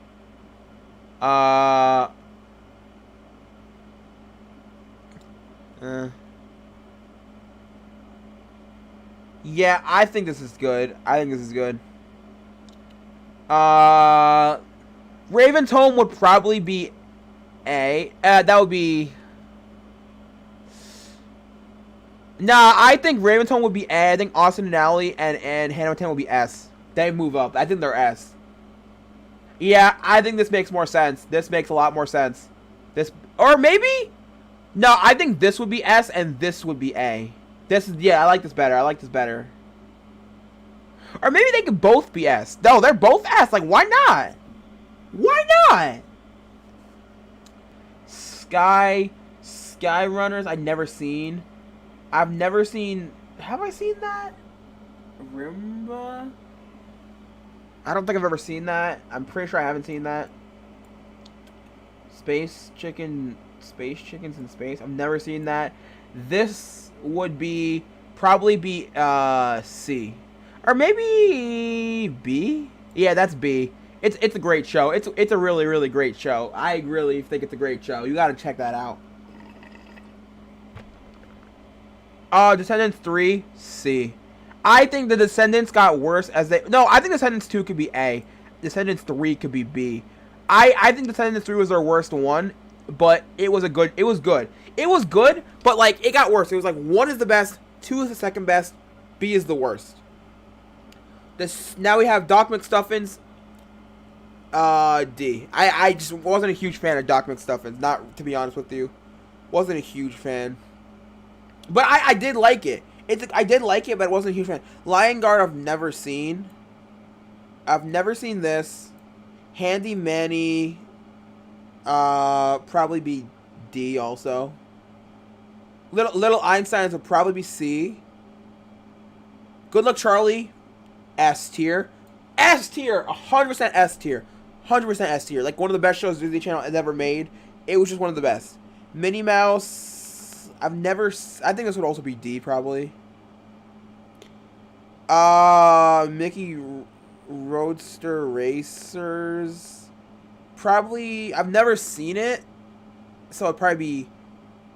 Yeah, I think this is good. Raven's Home would probably be A. That would be... Nah, I think Raven's Home would be A. I think Austin and Alley and Hannah Montana would be S. They move up. I think they're S. Yeah, I think this makes more sense. This makes a lot more sense. Or maybe... No, I think this would be S and this would be A. I like this better. Or maybe they could both be S. No, they're both S. Like, why not? Sky Runners, I've never seen. Have I seen that? Rimba? I don't think I've ever seen that. I'm pretty sure I haven't seen that. Space chickens in space. I've never seen that. This would probably be C, or maybe B. Yeah, that's B. It's a great show. It's a really really great show. I really think it's a great show. You got to check that out. Descendants 3, C. I think the Descendants got worse as they... No, I think Descendants 2 could be A. Descendants 3 could be B. I think Descendants 3 was their worst one, but it was good. It was good, but, like, it got worse. It was like, 1 is the best, 2 is the second best, B is the worst. Now we have Doc McStuffins, D. I just wasn't a huge fan of Doc McStuffins, not, to be honest with you. Wasn't a huge fan. But I did like it. I did like it, but I wasn't a huge fan. Lion Guard I've never seen. I've never seen this. Handy Manny probably be D also. Little Einsteins would probably be C. Good Luck Charlie, S tier. S tier, 100% S tier. 100% S tier. Like one of the best shows Disney Channel has ever made. It was just one of the best. Minnie Mouse, I think this would also be D probably. Mickey Roadster Racers, probably, I've never seen it, so it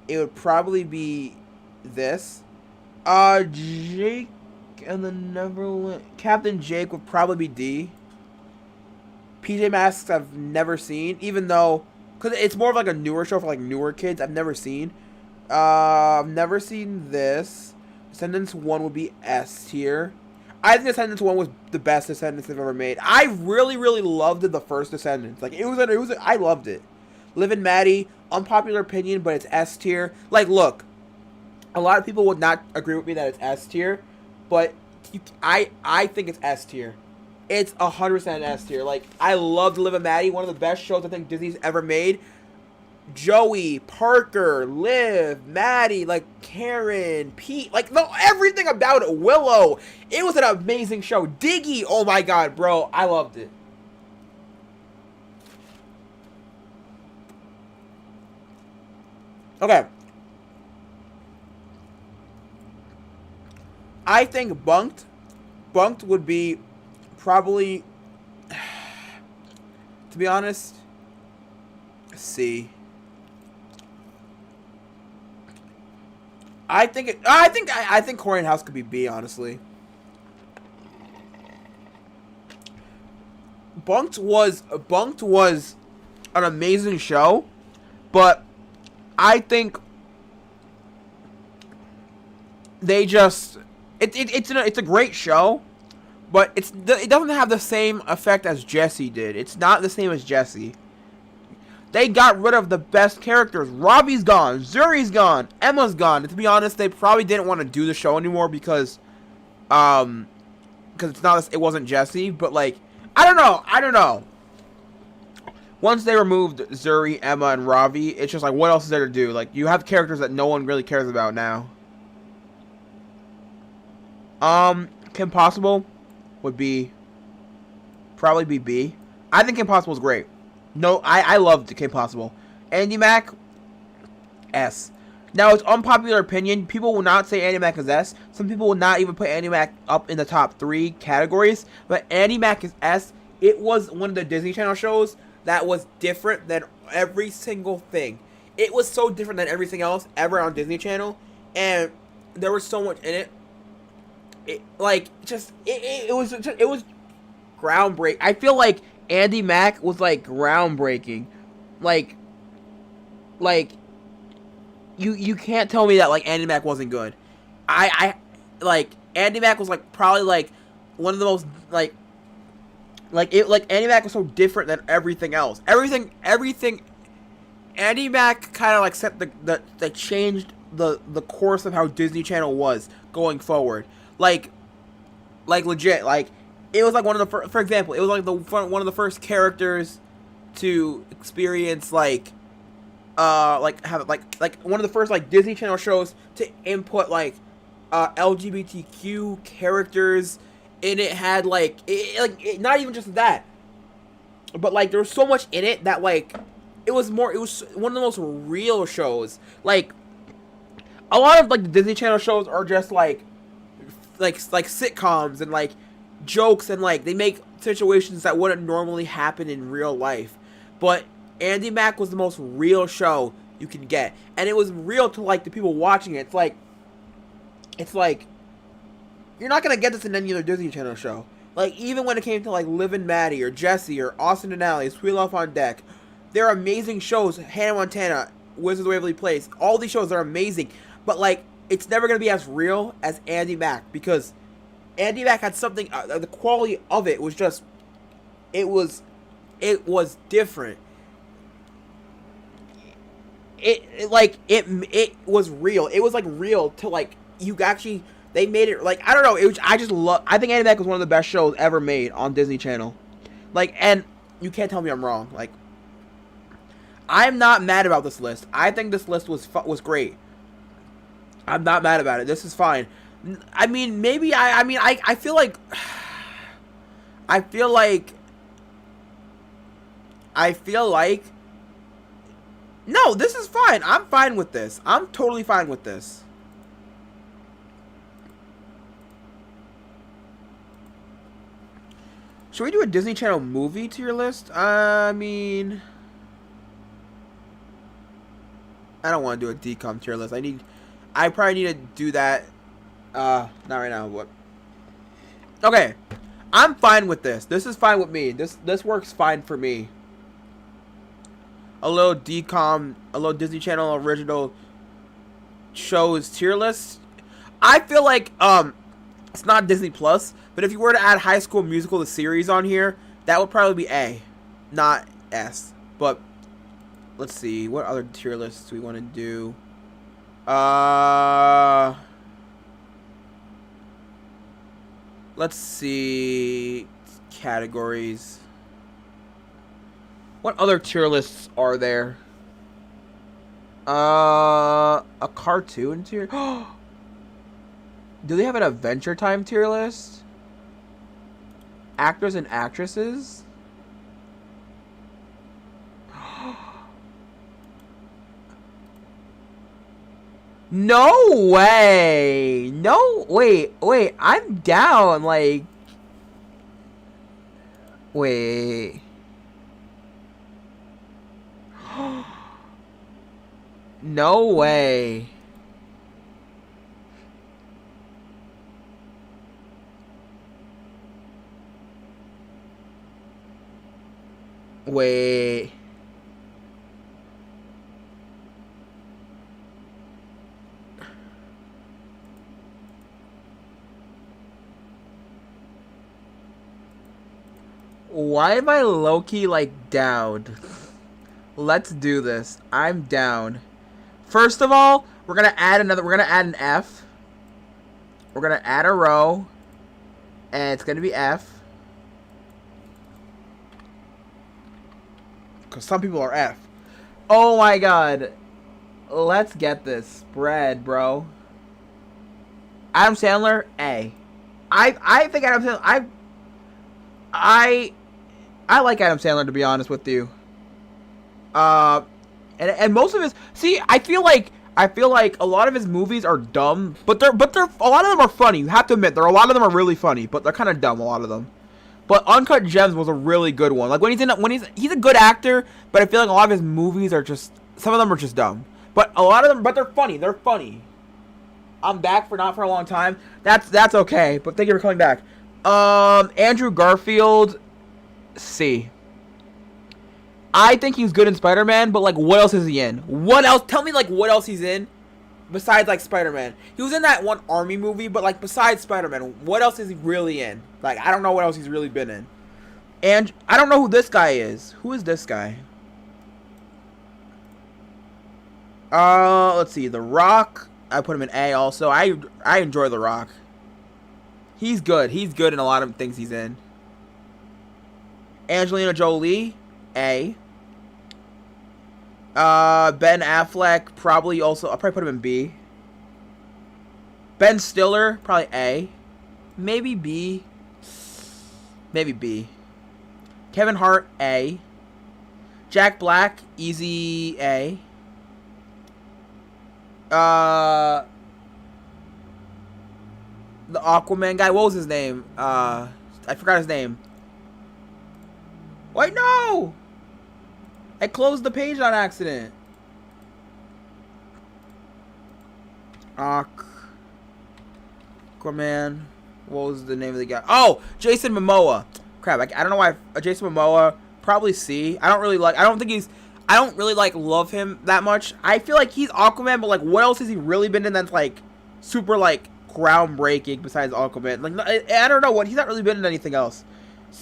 would probably be this. Jake and the Neverland, Captain Jake would probably be D. PJ Masks I've never seen, even though, because it's more of like a newer show for like newer kids. I've never seen. I've never seen this. Descendants 1 would be S tier. I think Descendants 1 was the best Descendants they've ever made. I really, really loved the first Descendants. Like, I loved it. Liv and Maddie, unpopular opinion, but it's S tier. Like, look, a lot of people would not agree with me that it's S tier, but I think it's S tier. It's 100% S tier. Like, I loved Liv and Maddie, one of the best shows I think Disney's ever made. Joey, Parker, Liv, Maddie, like Karen, Pete, like no, everything about it. Willow, it was an amazing show. Diggy, oh my god, bro, I loved it. Okay, I think Bunked would be probably, to be honest, C. I think Corey House could be B, honestly. Bunked was an amazing show, but I think they just it's a great show, but it doesn't have the same effect as Jessie did. It's not the same as Jessie. They got rid of the best characters. Robbie's gone. Zuri's gone. Emma's gone. And to be honest, they probably didn't want to do the show anymore because it wasn't Jessie. But like, I don't know. Once they removed Zuri, Emma, and Robbie, it's just like, what else is there to do? Like, you have characters that no one really cares about now. Kim Possible would probably be B. I think Kim Possible is great. No, I loved Kim Possible. Andy Mack, S. Now, it's unpopular opinion. People will not say Andy Mack is S. Some people will not even put Andy Mack up in the top 3 categories. But Andy Mack is S. It was one of the Disney Channel shows that was different than every single thing. It was so different than everything else ever on Disney Channel. And there was so much in it. It was groundbreaking. I feel like Andy Mack was like groundbreaking. Like you can't tell me that like Andy Mack wasn't good. I like Andy Mack was like probably like one of the most like Andy Mack was so different than everything else. Everything Andy Mack kind of like set the changed the course of how Disney Channel was going forward. Like legit, like it was like one of the for example, it was like one of the first characters to experience like have like one of the first like Disney Channel shows to input like LGBTQ characters and it had like not even just that, but like there was so much in it that like it was one of the most real shows. Like a lot of like the Disney Channel shows are just like sitcoms and like jokes, and like they make situations that wouldn't normally happen in real life. But Andy Mack was the most real show you can get, and it was real to like the people watching it. It's like you're not gonna get this in any other Disney Channel show. Like even when it came to like Liv and Maddie or Jessie or Austin and Ally, Sweet Love on Deck, they're amazing shows. Hannah Montana, Wizards of Waverly Place, all these shows are amazing. But like it's never gonna be as real as Andy Mack, because Andy Mack had something. The quality of it was just, it was different. It was real. It was like real to like you actually. They made it like I don't know. It was, I think Andy Mack was one of the best shows ever made on Disney Channel. Like, and you can't tell me I'm wrong. Like, I'm not mad about this list. I think this list was great. I'm not mad about it. This is fine. I mean, maybe I feel like no, this is fine. I'm fine with this. I'm totally fine with this. Should we do a Disney Channel movie to your list? I mean, I don't want to do a DCOM tier list. I probably need to do that. Not right now, but okay. I'm fine with this. This is fine with me. This works fine for me. A little DCOM, a little Disney Channel original shows tier list. I feel like it's not Disney Plus, but if you were to add High School Musical the series on here, that would probably be A, not S. But let's see, what other tier lists do we want to do? Let's see, categories. What other tier lists are there? A cartoon tier. Do they have an Adventure Time tier list? Actors and actresses? No way! No, wait, I'm down, like... Wait... No way. Wait. Why am I low-key like down? Let's do this. I'm down. First of all, we're gonna add an F. We're gonna add a row. And it's gonna be F. Because some people are F. Oh my god. Let's get this spread, bro. Adam Sandler, A. I think Adam Sandler, I like Adam Sandler, to be honest with you. And most of his, see, I feel like a lot of his movies are dumb, but they're a lot of them are funny. You have to admit, a lot of them are really funny, but they're kind of dumb, a lot of them. But Uncut Gems was a really good one. Like when he's a good actor, but I feel like a lot of his movies are just, some of them are just dumb. But a lot of them, but they're funny. They're funny. I'm back for not for a long time. That's okay. But thank you for coming back. Andrew Garfield, C. I think he's good in Spider-Man, but like, what else is he in? What else? Tell me like what else he's in besides like Spider-Man. He was in that one Army movie, but like besides Spider-Man, what else is he really in? Like, I don't know what else he's really been in. And I don't know who this guy is. Who is this guy? Let's see. The Rock. I put him in A also. I enjoy The Rock. He's good. He's good in a lot of things he's in. Angelina Jolie, A. Ben Affleck, probably also. I'll probably put him in B. Ben Stiller, probably A. Maybe B. Maybe B. Kevin Hart, A. Jack Black, easy A. The Aquaman guy, what was his name? I forgot his name. Wait, no! I closed the page on accident. Aquaman. What was the name of the guy? Oh, Jason Momoa. Crap, I don't know why. Jason Momoa, probably C. I don't really like love him that much. I feel like he's Aquaman, but like what else has he really been in that's like super like groundbreaking besides Aquaman? Like I don't know what, he's not really been in anything else.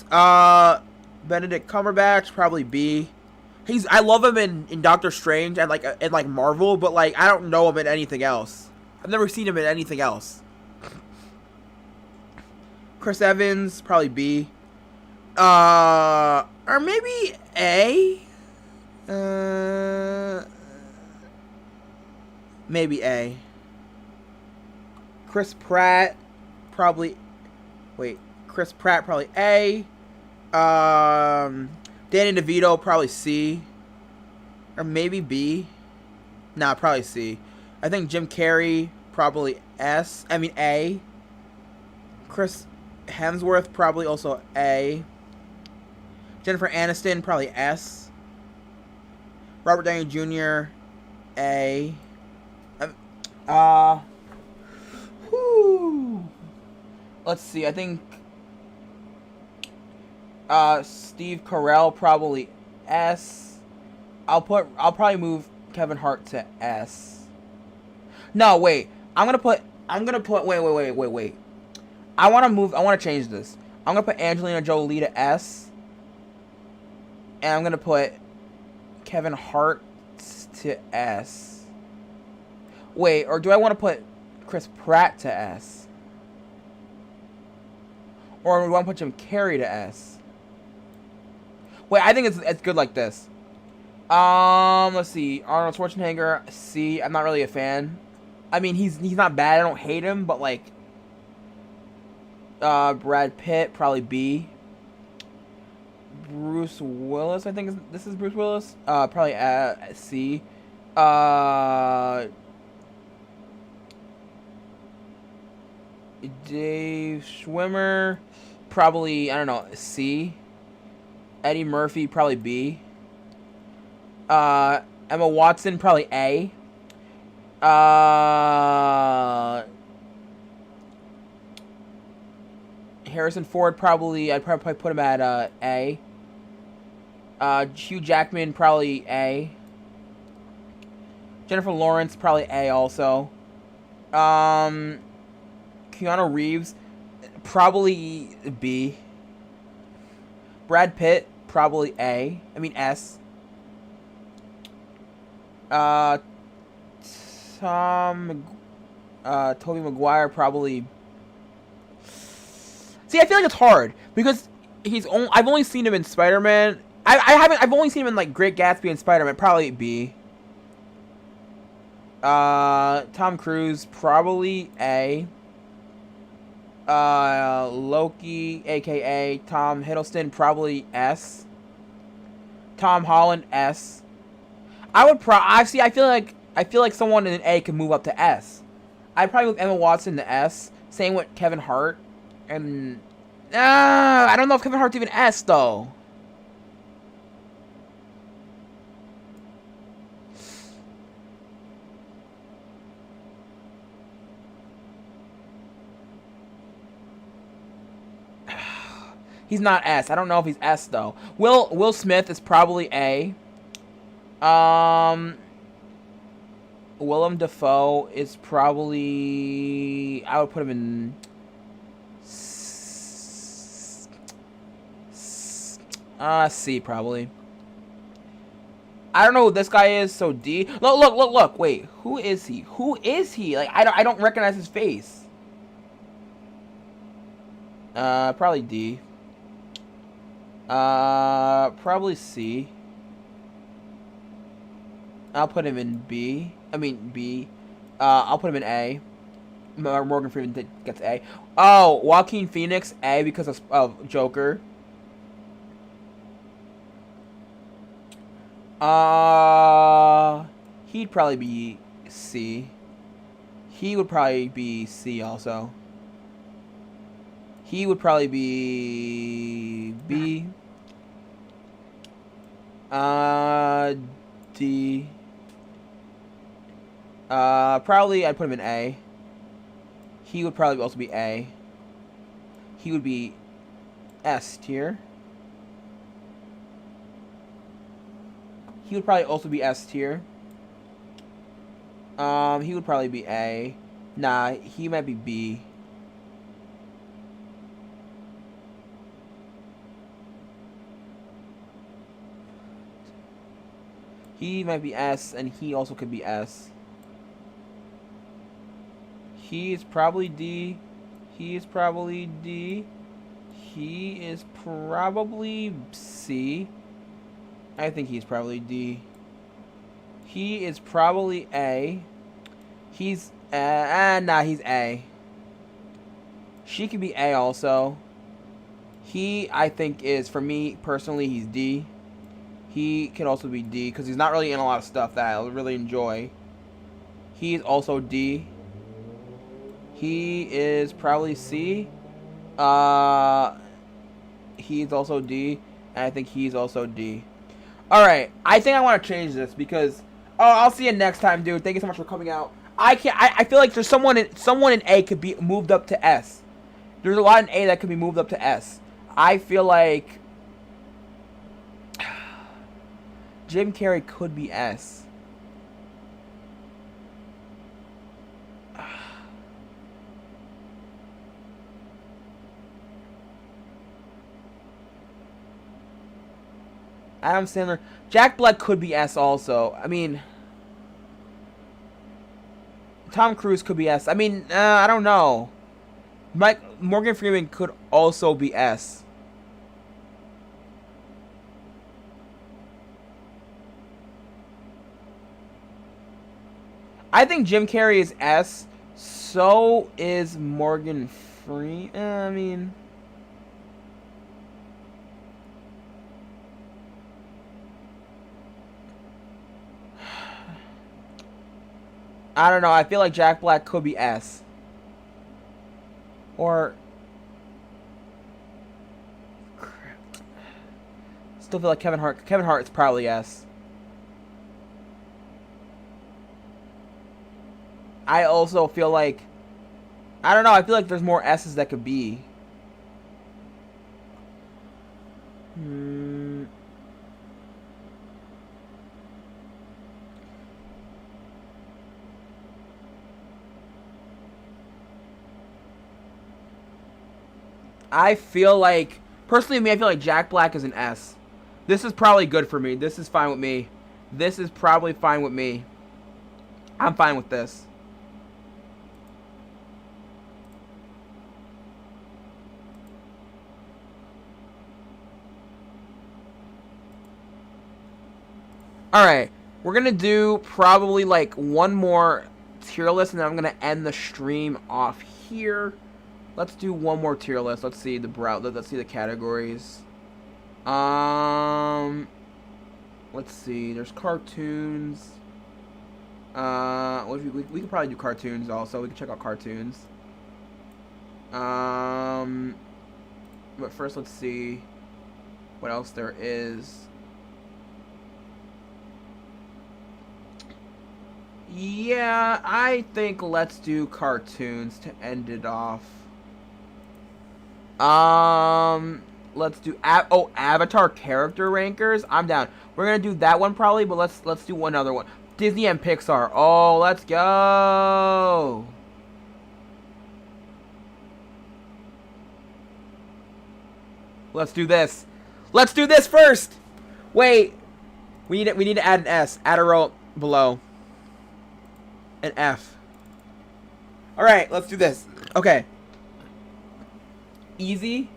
Benedict Cumberbatch, probably B. I love him in Doctor Strange and like Marvel, but like I don't know him in anything else. I've never seen him in anything else. Chris Evans, probably B. Or maybe A. Maybe A. Chris Pratt, probably. Wait, Chris Pratt, probably A. Danny DeVito, probably C. Or maybe B. Nah, probably C. I think Jim Carrey, probably S. I mean A. Chris Hemsworth, probably also A. Jennifer Aniston, probably S. Robert Downey Jr., A. Let's see, I think Steve Carell, probably S. I'll probably move Kevin Hart to S. No, wait. I'm gonna put wait. I wanna change this. I'm gonna put Angelina Jolie to S. And I'm gonna put Kevin Hart to S. Wait, or do I want to put Chris Pratt to S? Or do I want to put Jim Carrey to S? Wait, I think it's good like this. Let's see. Arnold Schwarzenegger, C. I'm not really a fan. I mean, he's not bad. I don't hate him, but like, Brad Pitt, probably B. Bruce Willis, I think this is Bruce Willis. Probably C. Dave Schwimmer, probably, I don't know, C. Eddie Murphy, probably B. Emma Watson, probably A. Harrison Ford, probably, I'd probably put him at A. Hugh Jackman, probably A. Jennifer Lawrence, probably A also. Keanu Reeves, probably B. Brad Pitt, probably A. I mean S. Tobey Maguire, probably. See, I feel like it's hard because I've only seen him in Spider-Man. I've only seen him in like Great Gatsby and Spider-Man. Probably B. Tom Cruise, probably A. Loki, aka Tom Hiddleston, probably S. Tom Holland, S. I feel like someone in A can move up to S. I'd probably move Emma Watson to S. Same with Kevin Hart. And I don't know if Kevin Hart's even S though. He's not S. I don't know if he's S though. Will Smith is probably A. Willem Dafoe is probably, I would put him in C probably. I don't know who this guy is, so D. Look. Wait, who is he? Like I don't recognize his face. Probably D. Probably C. I'll put him in B. I mean B. I'll put him in A. Morgan Freeman gets A. Oh, Joaquin Phoenix A because of Joker. He'd probably be C. He would probably be C also. He would probably be B. D. Probably I'd put him in A. He would probably also be A. He would be S tier. He would probably also be S tier. He would probably be A. Nah, he might be B. He might be S, and he also could be S. He is probably D. He is probably D. He is probably C. I think he's probably D. He is probably A. He's nah, he's A. She could be A also. He, I think, is, for me personally, he's D. He can also be D because he's not really in a lot of stuff that I really enjoy. He's also D. He is probably C. He's also D, and I think he's also D. Alright, I think I want to change this because... Oh, I'll see you next time, dude. Thank you so much for coming out. I feel like there's someone in A could be moved up to S. There's a lot in A that could be moved up to S. I feel like... Jim Carrey could be S. Adam Sandler. Jack Black could be S also. I mean... Tom Cruise could be S. I mean, I don't know. Morgan Freeman could also be S. I think Jim Carrey is S. So is Morgan Freeman. I mean... I don't know. I feel like Jack Black could be S. Or... Still feel like Kevin Hart. Kevin Hart is probably S. I also feel like... I don't know. I feel like there's more S's that could be. I feel like... Personally, I feel like Jack Black is an S. This is probably good for me. This is fine with me. This is probably fine with me. I'm fine with this. Alright. We're going to do probably like one more tier list, and then I'm going to end the stream off here. Let's do one more tier list. Let's see the let's see the categories. Let's see. There's cartoons. We could probably do cartoons also. We can check out cartoons. But first, let's see what else there is. Yeah, I think let's do cartoons to end it off. Let's do Avatar character rankers. I'm down. We're gonna do that one probably, but let's do one other one. Disney and Pixar. Oh, let's go. Let's do this. Let's do this first. Wait, we need to add an S. Add a row below. An F. All right, let's do this. Okay. Easy.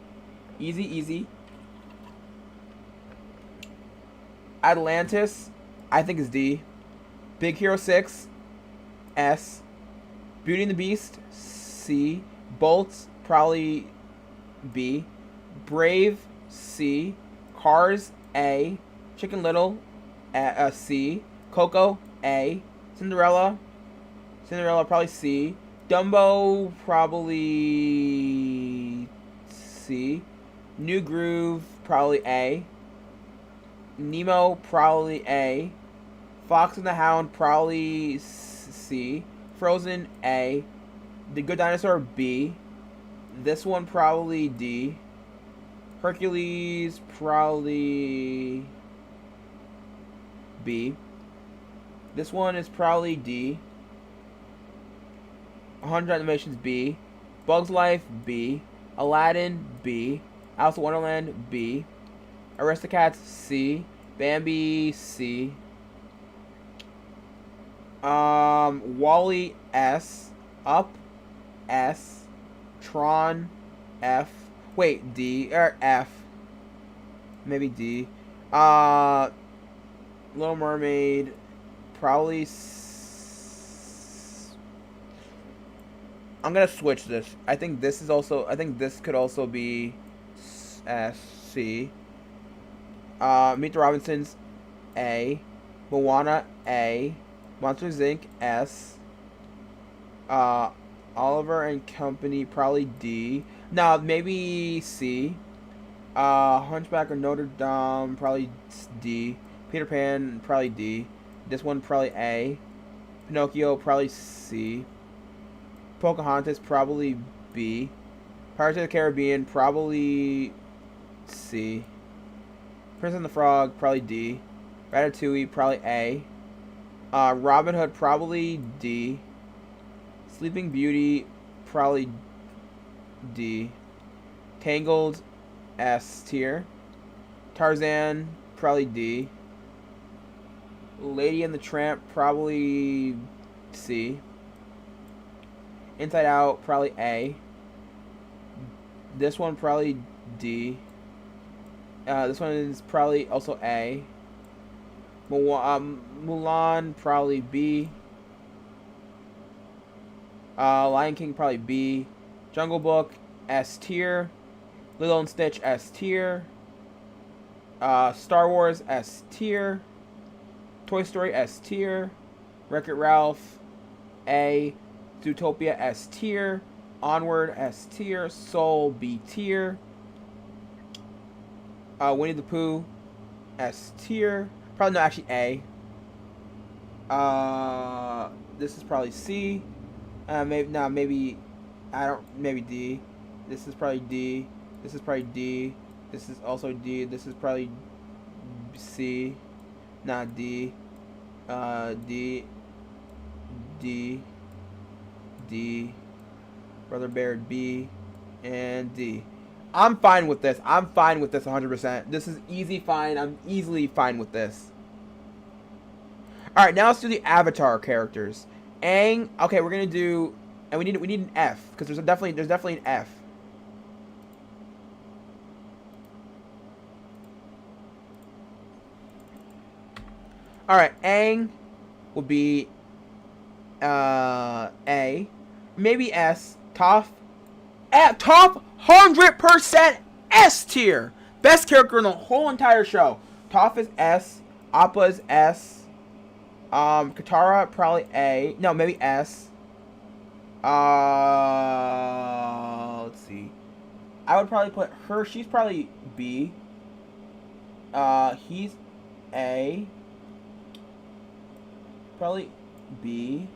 Atlantis, I think is D. Big Hero 6, S. Beauty and the Beast, C. Bolts, probably B. Brave, C. Cars, A. Chicken Little, C. Coco, A. Cinderella, probably C. Dumbo, probably C. New Groove, probably A. Nemo, probably A. Fox and the Hound, probably C. Frozen, A. The Good Dinosaur, B. This one, probably D. Hercules, probably B. This one is probably D. 100 Animations, B. Bugs Life, B. Aladdin, B. Alice in Wonderland, B. Aristocats, C. Bambi, C. Wall-E, S. Up, S. Tron, F. Wait, D or F. Maybe D. Little Mermaid, probably I'm gonna switch this. I think this could also be C. Meet the Robinsons, A. Moana, A. Monsters Inc., S. Oliver and Company, probably D. No, maybe C. Hunchback of Notre Dame, probably D. Peter Pan, probably D. This one, probably A. Pinocchio, probably C. Pocahontas, probably B. Pirates of the Caribbean, probably C. Prince and the Frog, probably D. Ratatouille, probably A. Robin Hood, probably D. Sleeping Beauty, probably D. Tangled, S tier. Tarzan, probably D. Lady and the Tramp, probably C. Inside Out, probably A. This one, probably D. This one is probably also A. Mulan, probably B. Lion King, probably B. Jungle Book, S tier. Lilo and Stitch, S tier. Star Wars, S tier. Toy Story, S tier. Wreck-It Ralph, A. Zootopia, S tier. Onward, S tier. Soul, B tier. Winnie the Pooh, S tier. Probably not actually A. This is probably C. Maybe D. This is probably D. This is probably D. This is also D. This is probably C. Not D. D. Brother Bear, B. And D. I'm fine with this. 100%. This is easy fine. I'm easily fine with this. Alright, now let's do the Avatar characters. Aang. Okay, we're gonna do, and we need an F, because there's definitely an F. Alright, Aang would be A. Maybe S. Toph. Top 100% S tier. Best character in the whole entire show. Toph is S. Appa is S. Katara, probably A. No, maybe S. Let's see. I would probably put her. She's probably B. He's A. Probably B.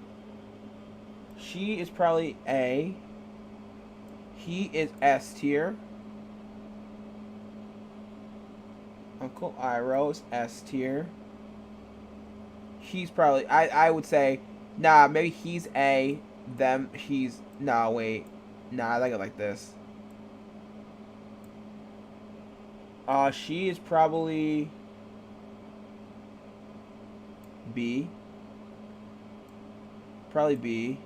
She is probably A. He is S tier. Uncle Iroh's S tier. He's probably, I would say, nah, maybe he's A. Them, he's, nah, wait. Nah, I like it like this. She is probably B. Probably B.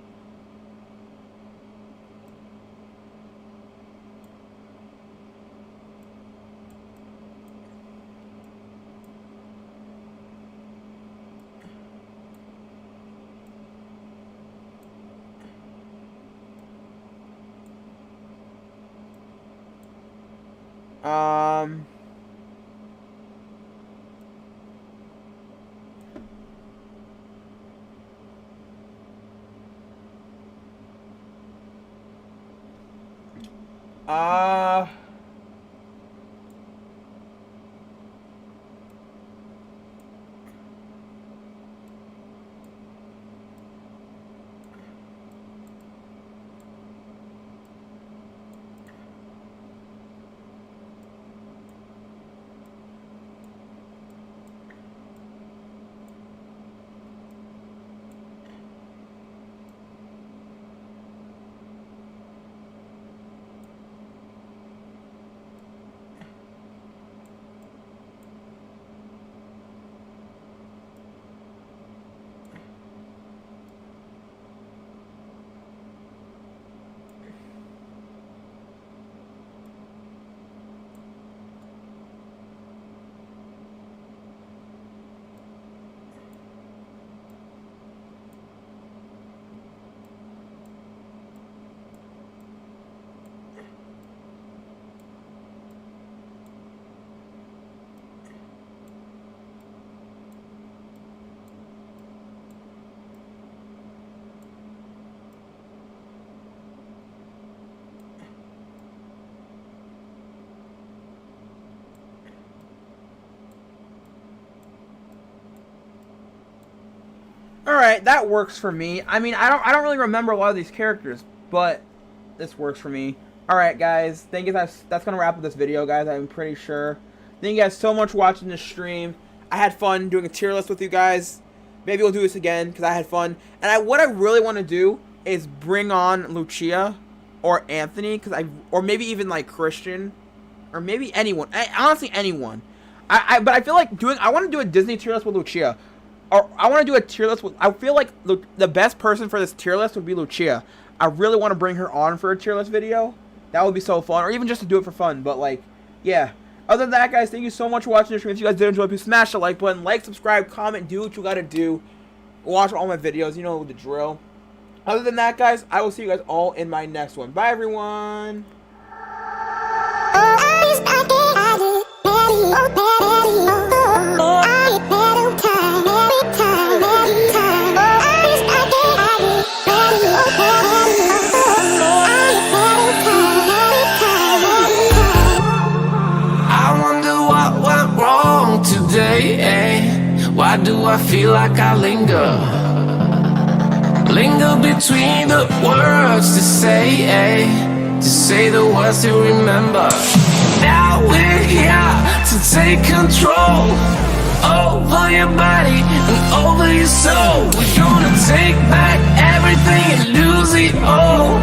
Um. Alright, that works for me. I mean, I don't really remember a lot of these characters, but this works for me. Alright, guys. Thank you. That's going to wrap up this video, guys. I'm pretty sure. Thank you guys so much for watching this stream. I had fun doing a tier list with you guys. Maybe we'll do this again because I had fun. And what I really want to do is bring on Lucia or Anthony, or maybe even like Christian, or maybe anyone. Honestly, anyone. But I feel like I want to do a Disney tier list with Lucia. Or I want to do a tier list with, I feel like the best person for this tier list would be Lucia. I really want to bring her on for a tier list video. That would be so fun. Or even just to do it for fun. But like, yeah. Other than that, guys, thank you so much for watching the stream. If you guys did enjoy, please smash the like button. Like, subscribe, comment, do what you gotta do. Watch all my videos. You know the drill. Other than that, guys, I will see you guys all in my next one. Bye, everyone. Why do I feel like I linger between the words to say the words to remember. Now we're here to take control over your body and over your soul. We're gonna take back everything and lose it all.